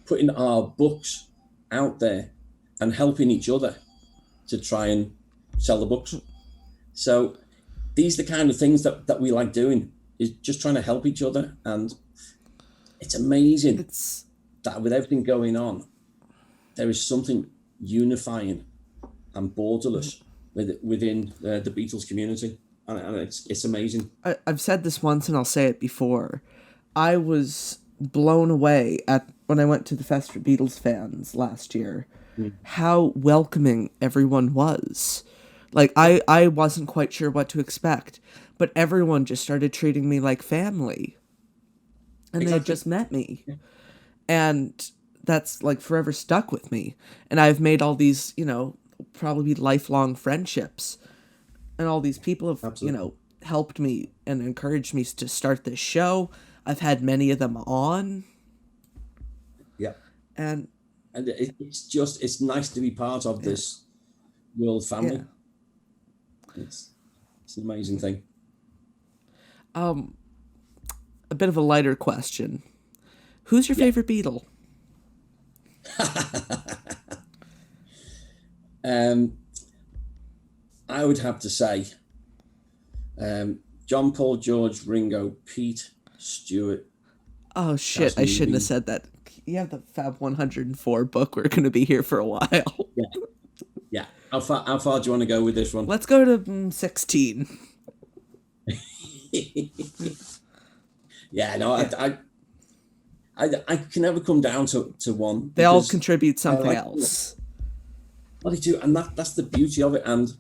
putting our books out there and helping each other to try and sell the books. So these are the kind of things that we like doing, is just trying to help each other. And it's amazing that with everything going on, there is something unifying and borderless within the Beatles community. And it's amazing. I've said this once and I'll say it before. I was blown away when I went to the Fest for Beatles fans last year, how welcoming everyone was. Like, I wasn't quite sure what to expect, but everyone just started treating me like family. And they had just met me. Yeah. And that's like forever stuck with me. And I've made all these, probably lifelong friendships. And all these people have, helped me and encouraged me to start this show. I've had many of them on. Yeah. And it's nice to be part of this world family. Yeah. It's an amazing thing. A bit of a lighter question. Who's your favorite Beatle? I would have to say John, Paul, George, Ringo, Pete, Stuart. Oh shit! I shouldn't have said that. You have the Fab 104 book. We're going to be here for a while. Yeah. How far do you want to go with this one? Let's go to 16. Yeah, no, yeah. I can never come down to one. They all contribute something else. Well, they do, and that's the beauty of it. And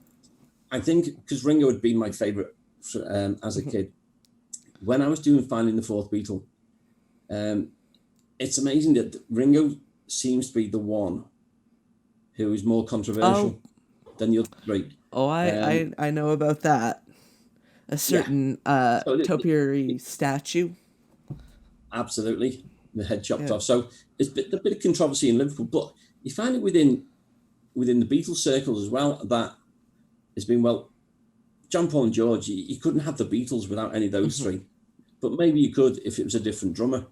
I think because Ringo had been my favourite as a kid, when I was doing Finding the Fourth Beatle, it's amazing that Ringo seems to be the one who is more controversial than the other three. Oh, I know about that. A certain topiary statue. Absolutely. The head chopped off. So it's a bit of controversy in Liverpool, but you find it within the Beatles circles as well, that it's been, John, Paul and George, you couldn't have the Beatles without any of those three. But maybe you could if it was a different drummer.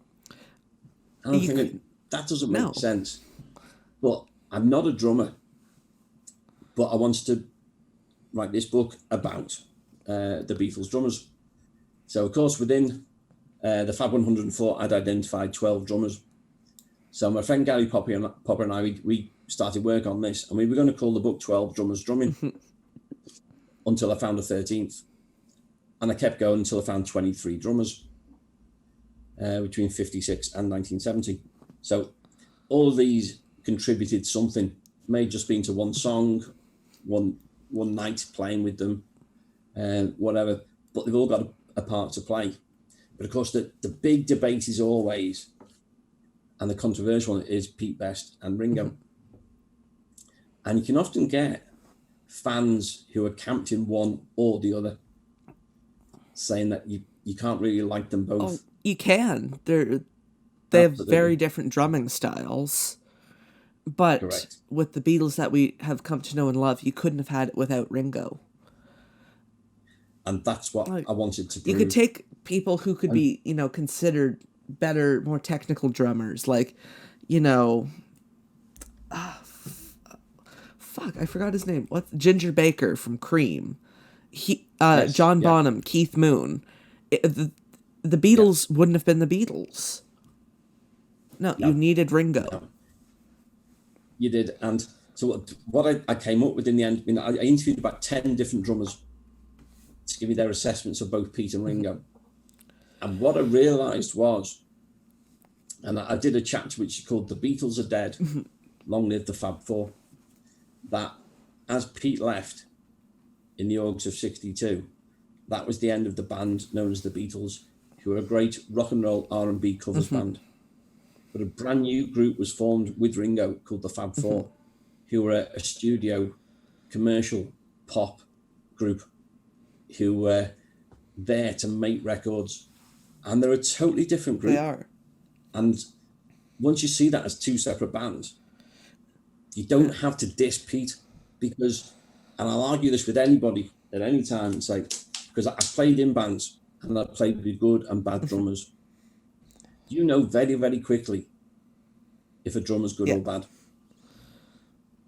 And I'm thinking, that doesn't make sense. But I'm not a drummer. But I wanted to write this book about the Beatles drummers. So, of course, within the Fab 104, I'd identified 12 drummers. So my friend Gary Popper and I, we started work on this, and we were going to call the book 12 Drummers Drumming until I found a 13th. And I kept going until I found 23 drummers between 56 and 1970. So all of these contributed something. May have just been to one song, one night playing with them, whatever. But they've all got a part to play. But of course, the big debate is always, and the controversial one is Pete Best and Ringo. And you can often get fans who are camped in one or the other, saying that you can't really like them both. Oh, you can. They have very different drumming styles. But Correct. With the Beatles that we have come to know and love, you couldn't have had it without Ringo. And that's what I wanted to prove. You could take people who could be, considered better, more technical drummers, like, I forgot his name. What? Ginger Baker from Cream. Yes, John Bonham, Keith Moon. The Beatles wouldn't have been the Beatles. No, you needed Ringo. No. You did. And so what I came up with in the end, I interviewed about 10 different drummers to give me their assessments of both Pete and Ringo. And what I realised was, and I did a chapter which is called The Beatles Are Dead, Long Live the Fab Four, that as Pete left in the August of 62, that was the end of the band known as the Beatles, who were a great rock and roll R&B covers band. But a brand new group was formed with Ringo called the Fab Four, who were a studio commercial pop group who were there to make records. And they're a totally different group. They are. And once you see that as two separate bands, you don't have to diss Pete, because, and I'll argue this with anybody at any time and say, because I played in bands and I played with good and bad drummers. You know very, very quickly if a drummer's good or bad.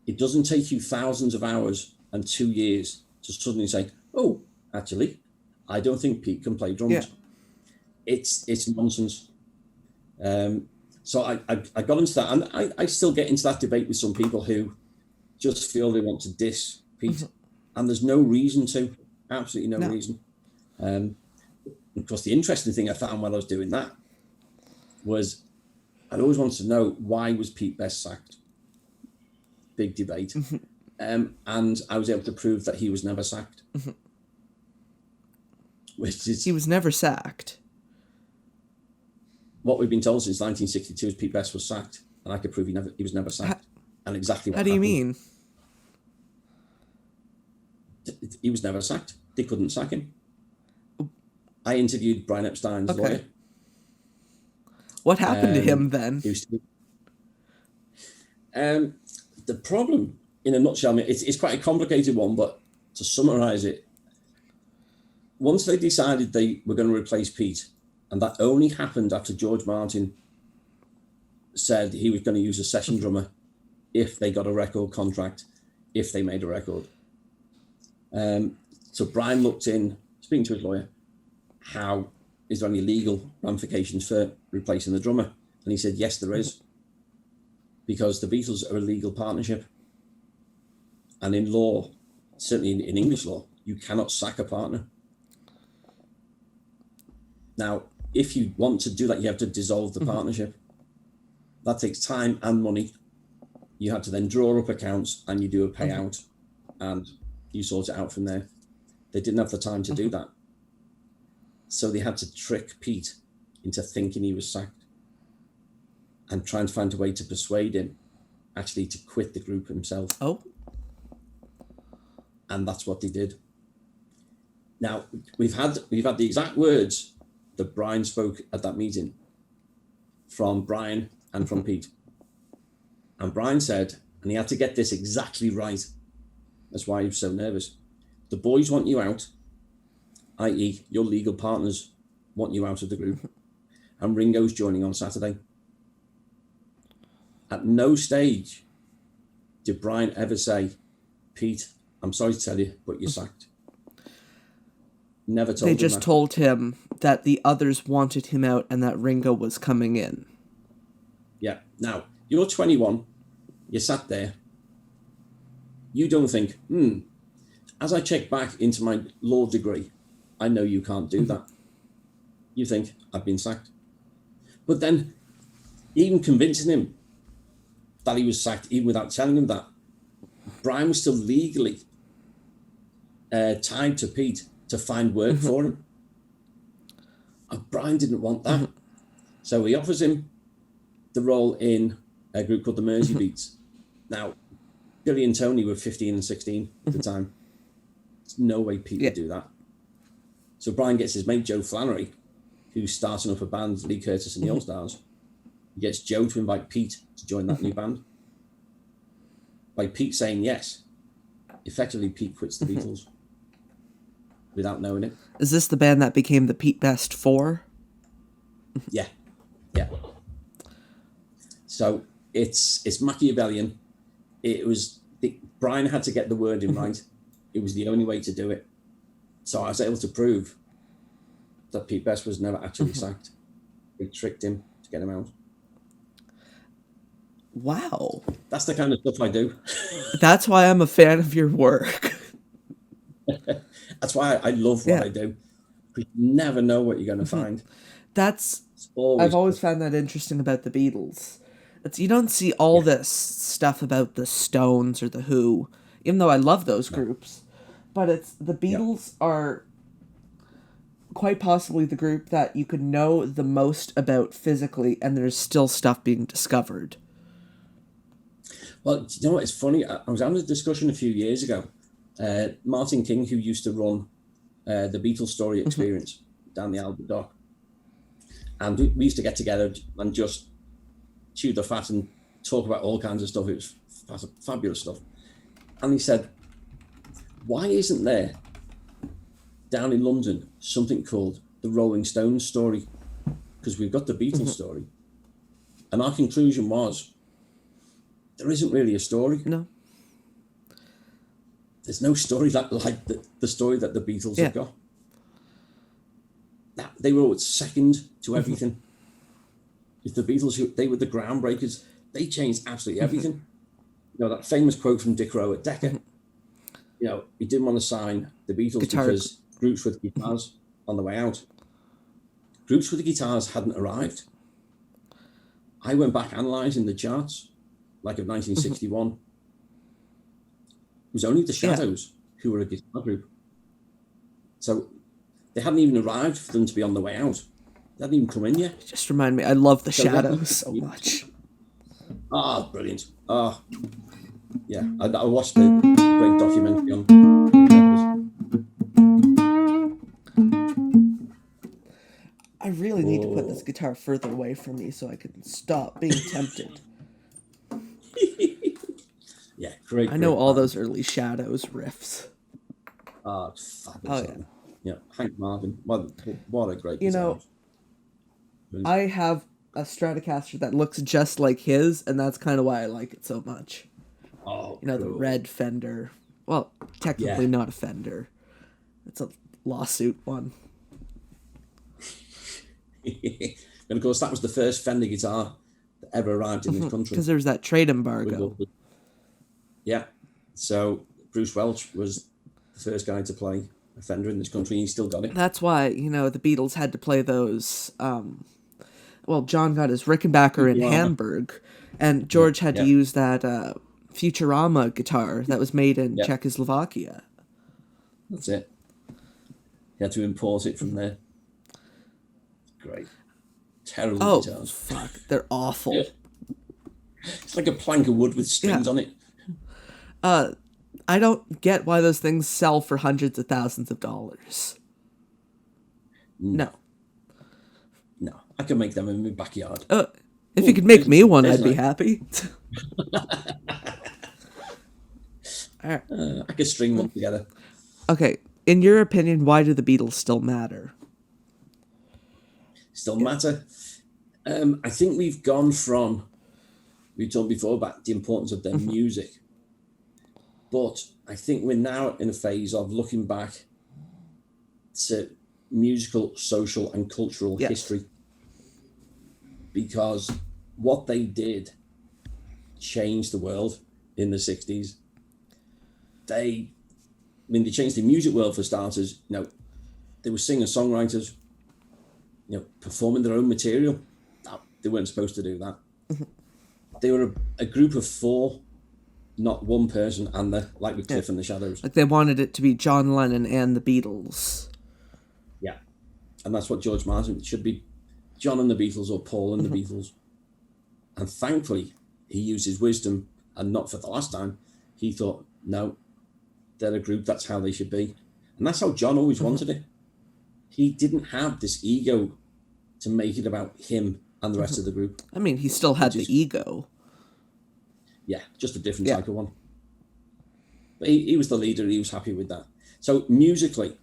It doesn't take you thousands of hours and 2 years to suddenly say, oh, actually, I don't think Pete can play drums. Yeah. It's nonsense. So I got into that, and I still get into that debate with some people who just feel they want to diss Pete, and there's no reason to, absolutely no reason. Of course, the interesting thing I found while I was doing that was I'd always wanted to know, why was Pete Best sacked? Big debate. And I was able to prove that he was never sacked. Which is, he was never sacked. What we've been told since 1962 is Pete Best was sacked, and I could prove he was never sacked. And exactly what How do you happened. mean? He was never sacked. They couldn't sack him. I interviewed Brian Epstein's lawyer. What happened to him then? The problem, in a nutshell, it's quite a complicated one, but to summarise it, once they decided they were going to replace Pete, and that only happened after George Martin said he was going to use a session drummer if they got a record contract, if they made a record. So Brian looked in, speaking to his lawyer, is there any legal ramifications for replacing the drummer? And he said, yes, there is. Because the Beatles are a legal partnership. And in law, certainly in English law, you cannot sack a partner. Now, if you want to do that, you have to dissolve the partnership. That takes time and money. You have to then draw up accounts and you do a payout and you sort it out from there. They didn't have the time to do that. So they had to trick Pete into thinking he was sacked and trying to find a way to persuade him actually to quit the group himself. Oh. And that's what they did. Now, we've had the exact words that Brian spoke at that meeting from Brian and from Pete. And Brian said, and he had to get this exactly right, that's why he was so nervous, the boys want you out, i.e. your legal partners want you out of the group, and Ringo's joining on Saturday. At no stage did Brian ever say, Pete, I'm sorry to tell you, but you're sacked. Never told him They just that. told him that the others wanted him out and that Ringo was coming in. Yeah. Now, you're 21, you're sat there, you don't think, as I check back into my law degree, I know you can't do that. You think, I've been sacked. But then, even convincing him that he was sacked, even without telling him that. Brian was still legally tied to Pete to find work for him. And Brian didn't want that. So he offers him the role in a group called the Mersey Beats. Now, Billy and Tony were 15 and 16 at the time. There's no way Pete would do that. So Brian gets his mate Joe Flannery, who's starting up a band, Lee Curtis and the All Stars. He gets Joe to invite Pete to join that new band. By Pete saying yes, effectively Pete quits the Beatles without knowing it. Is this the band that became the Pete Best Four? Yeah. So it's Machiavellian. Brian had to get the word in right. It was the only way to do it. So I was able to prove that Pete Best was never actually sacked. They tricked him to get him out. Wow. That's the kind of stuff I do. That's why I'm a fan of your work. That's why I love what I do. You never know what you're going to find. I've always found that interesting about the Beatles. You don't see all this stuff about the Stones or the Who, even though I love those groups. But the Beatles are quite possibly the group that you could know the most about physically, and there's still stuff being discovered. Well, you know what? It's funny. I was having a discussion a few years ago. Martin King, who used to run the Beatles Story Experience down the Albert Dock, and we used to get together and just chew the fat and talk about all kinds of stuff. It was fabulous stuff. And he said, why isn't there down in London something called the Rolling Stones story? Because we've got the Beatles story. And our conclusion was, there isn't really a story. No. There's no story like the story that the Beatles have got. They were always second to everything. It's the Beatles, they were the groundbreakers. They changed absolutely everything. You know, that famous quote from Dick Rowe at Decca. You know, he didn't want to sign the Beatles because groups with guitars on the way out. Groups with the guitars hadn't arrived. I went back analysing the charts, like of 1961. It was only the Shadows who were a guitar group. So they hadn't even arrived for them to be on the way out. They hadn't even come in yet. Just remind me, I love the Shadows so much. Ah, brilliant. Ah, yeah. I watched the great documentary on I really need to put this guitar further away from me so I can stop being tempted. Yeah, great. I know all those early Shadows riffs. Ah, fabulous. Oh, yeah. Hank Marvin. What a great You know, I have a Stratocaster that looks just like his, and that's kind of why I like it so much. Oh, you know, cool. The red Fender. Well, technically not a Fender. It's a lawsuit one. And of course, that was the first Fender guitar that ever arrived in this country. Because there was that trade embargo. Yeah. So Bruce Welch was the first guy to play a Fender in this country. He still got it. That's why, you know, the Beatles had to play those. Well, John got his Rickenbacker in Hamburg, and George had to use that Futurama guitar that was made in Czechoslovakia. That's it. He had to import it from there. Great. Terrible guitars. Fuck. They're awful. It's like a plank of wood with strings on it. I don't get why those things sell for hundreds of thousands of dollars. No. No. I could make them in my backyard. If you could make me one, I'd be happy. All right. I could string them together. Okay. In your opinion, why do the Beatles still matter? Still matter? I think we've gone from, we talked before about the importance of their music, but I think we're now in a phase of looking back to musical, social, and cultural history, because what they did changed the world in the 60s. They changed the music world for starters. You know, they were singer-songwriters, you know, performing their own material. They weren't supposed to do that. they were a group of four, not one person, and like with Cliff and the Shadows. Like they wanted it to be John Lennon and the Beatles. Yeah, and that's what George Martin should be, John and the Beatles or Paul and the Beatles. And thankfully, he used his wisdom, and not for the last time, he thought, no, they're a group, that's how they should be. And that's how John always wanted it. He didn't have this ego to make it about him and the rest of the group. I mean, he still had the ego. Yeah, just a different type of one. But he was the leader, he was happy with that. So musically,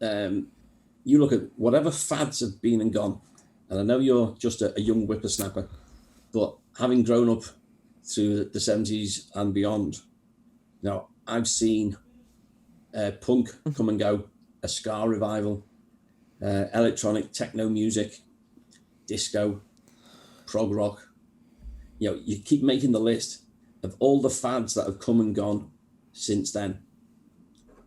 you look at whatever fads have been and gone, and I know you're just a young whippersnapper, but having grown up through the 70s and beyond, now I've seen punk come and go, a ska revival, electronic techno music, disco, prog rock. You know, you keep making the list of all the fads that have come and gone since then.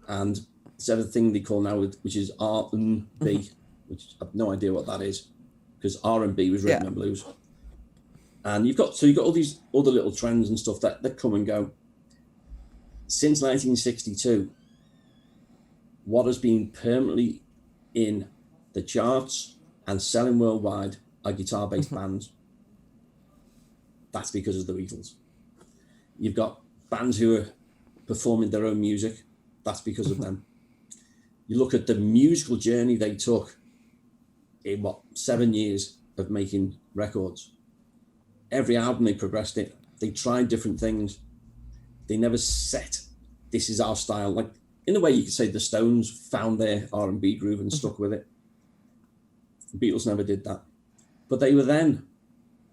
And it's everything they call now, which is R&B, which I have no idea what that is, because R&B was rhythm and blues. And you've got all these other little trends and stuff that come and go. Since 1962, what has been permanently in the charts and selling worldwide are guitar-based bands. That's because of the Beatles. You've got bands who are performing their own music. That's because of them. You look at the musical journey they took in 7 years of making records. Every album they progressed it. They tried different things. They never set, this is our style. Like, in a way, you could say the Stones found their R&B groove and stuck with it. The Beatles never did that. But they were then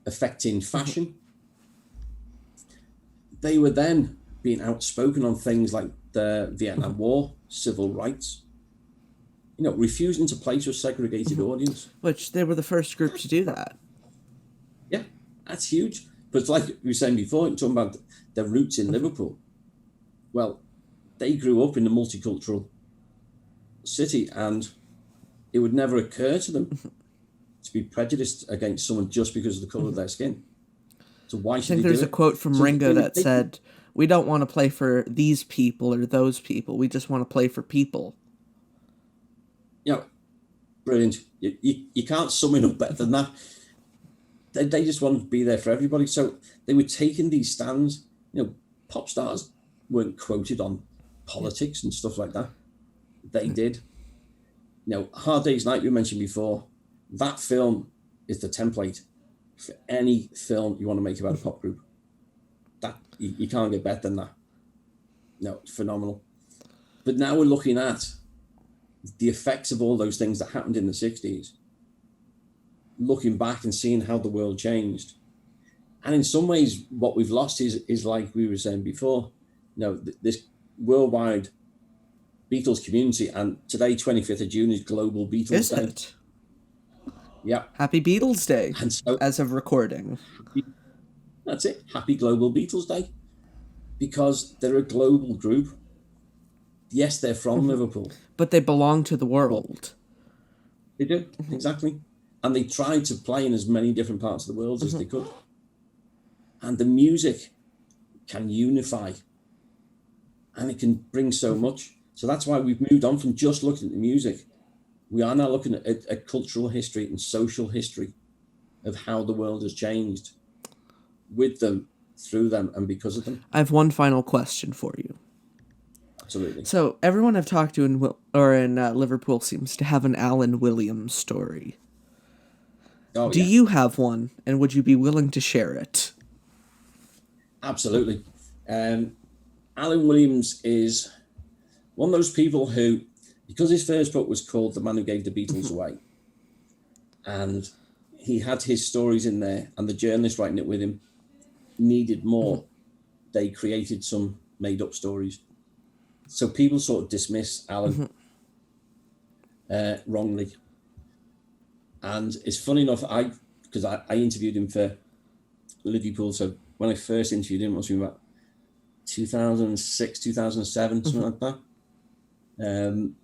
affecting fashion. They were then being outspoken on things like the Vietnam War, civil rights, you know, refusing to play to a segregated audience. Which they were the first group to do that. Yeah, that's huge. But it's like we were saying before, talking about their roots in Liverpool. Well, they grew up in a multicultural city, and it would never occur to them to be prejudiced against someone just because of the colour of their skin. So why should they do it? I think there's a quote from Ringo that said, "We don't want to play for these people or those people. We just want to play for people." Yeah, brilliant. You can't sum it up better than that. They just wanted to be there for everybody. So they were taking these stands. You know, pop stars weren't quoted on politics and stuff like that. They did. You know, Hard Day's Night we mentioned before, that film is the template for any film you want to make about a pop group. That you can't get better than that. No, it's phenomenal. But now we're looking at the effects of all those things that happened in the 60s, looking back and seeing how the world changed. And in some ways, what we've lost is like we were saying before, you know, this worldwide Beatles community. And today, 25th of June, is Global Beatles Day. It? Yeah. Happy Beatles Day, and so, as of recording. That's it. Happy Global Beatles Day. Because they're a global group. Yes, they're from Liverpool. But they belong to the world. They do, exactly. And they tried to play in as many different parts of the world as they could. And the music can unify. And it can bring so much. So that's why we've moved on from just looking at the music. We are now looking at a cultural history and social history of how the world has changed with them, through them, and because of them. I have one final question for you. Absolutely. So everyone I've talked to in Liverpool seems to have an Alan Williams story. Oh, Do you have one, and would you be willing to share it? Absolutely. Alan Williams is one of those people who, because his first book was called The Man Who Gave the Beatles Away, and he had his stories in there, and the journalist writing it with him needed more. They created some made-up stories. So people sort of dismiss Alan wrongly. And it's funny enough, because I interviewed him for Liverpool, so when I first interviewed him, it must have been about 2006, 2007, something like that. And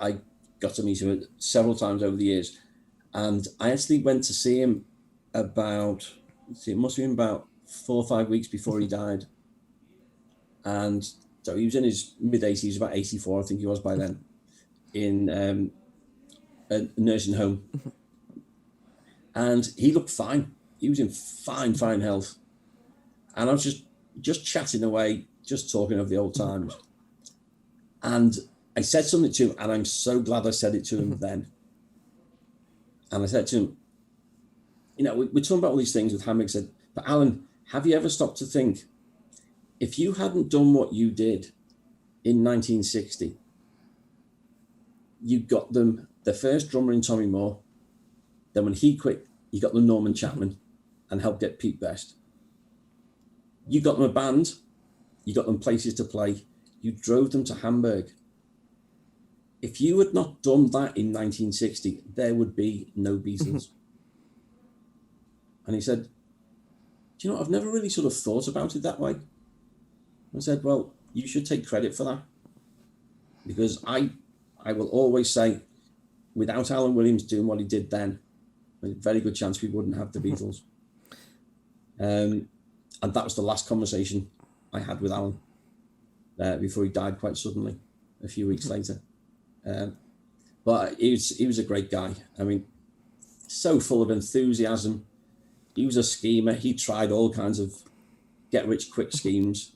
I got to meet him several times over the years. And I actually went to see him about it must have been about 4 or 5 weeks before he died. And so he was in his mid-80s, about 84, I think he was by then, in a nursing home. And he looked fine. He was in fine health. And I was just chatting away, just talking of the old times. And I said something to him, and I'm so glad I said it to him then. And I said to him, we're talking about all these things with Hammock. I said, but Alan, have you ever stopped to think, if you hadn't done what you did in 1960, you got them the first drummer in Tommy Moore. Then when he quit, you got them Norman Chapman and helped get Pete Best. You got them a band. You got them places to play. You drove them to Hamburg. If you had not done that in 1960, there would be no Beatles. And he said, do you know, I've never really sort of thought about it that way. I said, well, you should take credit for that. Because I will always say, without Alan Williams doing what he did then, there's a very good chance we wouldn't have the Beatles. And that was the last conversation I had with Alan before he died quite suddenly, a few weeks later. But he was a great guy. I mean, so full of enthusiasm. He was a schemer. He tried all kinds of get-rich-quick schemes,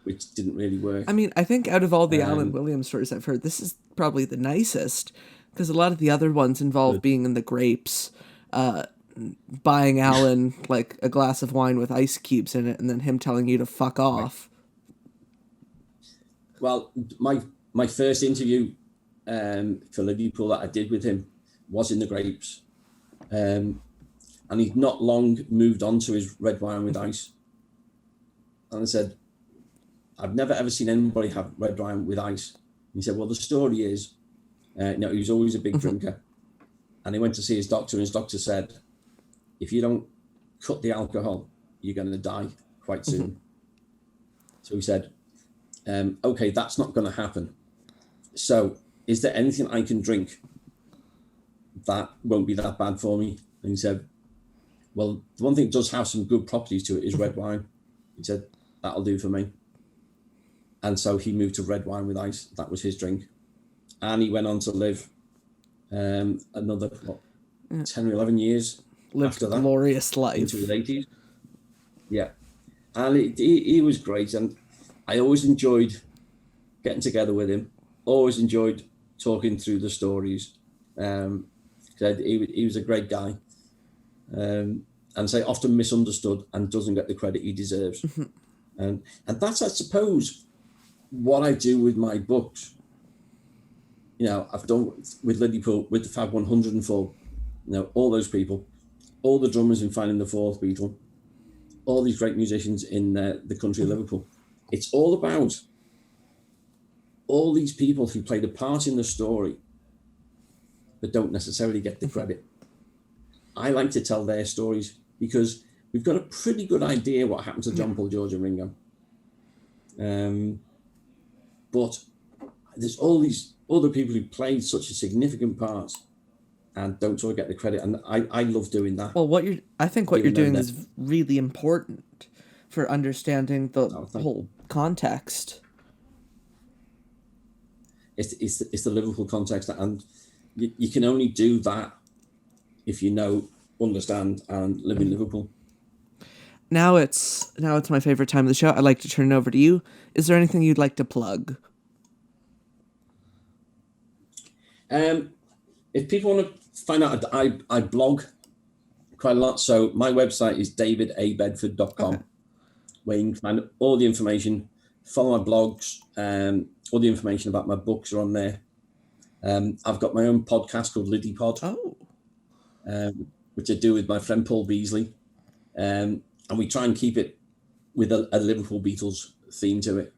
which didn't really work. I mean, I think out of all the Alan Williams stories I've heard, this is probably the nicest, because a lot of the other ones involve being in the grapes, buying Alan like a glass of wine with ice cubes in it, and then him telling you to fuck off. Well, my first interview for Liverpool that I did with him was in the grapes. And he'd not long moved on to his red wine with ice. And I said, I've never ever seen anybody have red wine with ice. And he said, well, the story is, he was always a big drinker. And he went to see his doctor, and his doctor said, if you don't cut the alcohol, you're going to die quite soon. So he said, okay, that's not going to happen. So is there anything I can drink that won't be that bad for me? And he said, well, the one thing that does have some good properties to it is red wine. He said, that'll do for me. And so he moved to red wine with ice. That was his drink. And he went on to live another 10 or 11 years Lived after that. Glorious life. Into his 80s. Yeah. And he was great. And I always enjoyed getting together with him. Always enjoyed talking through the stories. He was a great guy. And say often misunderstood and doesn't get the credit he deserves. And that's, I suppose, what I do with my books. I've done with Liverpool, with the Fab 104, all those people, all the drummers in Finding the Fourth Beatle, all these great musicians in the country of Liverpool. It's all about all these people who played a part in the story, but don't necessarily get the credit. I like to tell their stories because we've got a pretty good idea what happened to John, Paul, George and Ringo. But there's all these other people who played such a significant part and don't sort of get the credit. And I love doing that. Well, I think what you're doing is really important for understanding the whole context. It's the Liverpool context, and you can only do that if you understand and live in Liverpool. Now it's my favorite time of the show. I'd like to turn it over to you. Is there anything you'd like to plug? If people want to find out, I blog quite a lot. So my website is davidabedford.com, where you can find all the information, follow my blogs, all the information about my books are on there. I've got my own podcast called Liddy Pod. Which I do with my friend Paul Beasley. And we try and keep it with a Liverpool Beatles theme to it.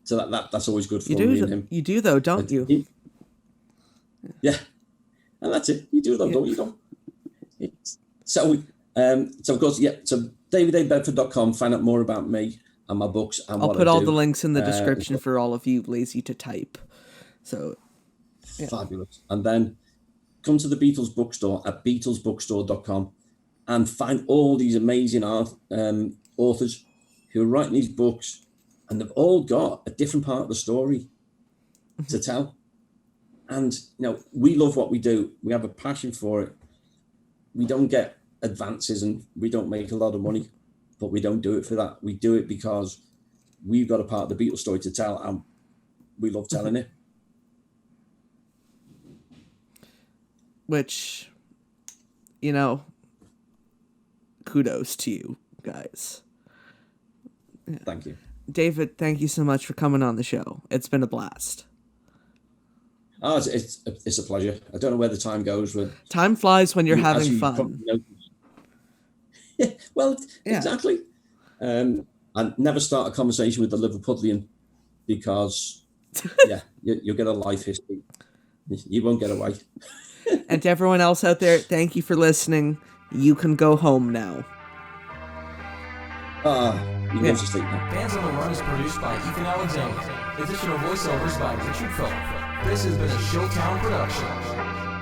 So that's always good for me and him. You do though, don't you? Yeah. And that's it. You do though, don't you? Don't. So of course, so davidabedford.com, find out more about me and my books and I'll what put I all do. the links in the description for all of you lazy to type. So Fabulous. And then come to the Beatles bookstore at beatlesbookstore.com. and find all these amazing authors who are writing these books, and they've all got a different part of the story to tell. And, we love what we do. We have a passion for it. We don't get advances and we don't make a lot of money, but we don't do it for that. We do it because we've got a part of the Beatles story to tell, and we love telling it. Which, kudos to you guys. Yeah. Thank you. David, thank you so much for coming on the show. It's been a blast. Oh, it's a pleasure. I don't know where the time goes. But time flies when you're having fun. Well, yeah. Exactly. And never start a conversation with the Liverpudlian, because, you'll get a life history. You won't get away. And to everyone else out there, thank you for listening. You can go home now. You go to sleep now. Fans on the Run is produced by Ethan Alexanian. Additional voiceovers by Richard Phillip. This has been a Showtown production.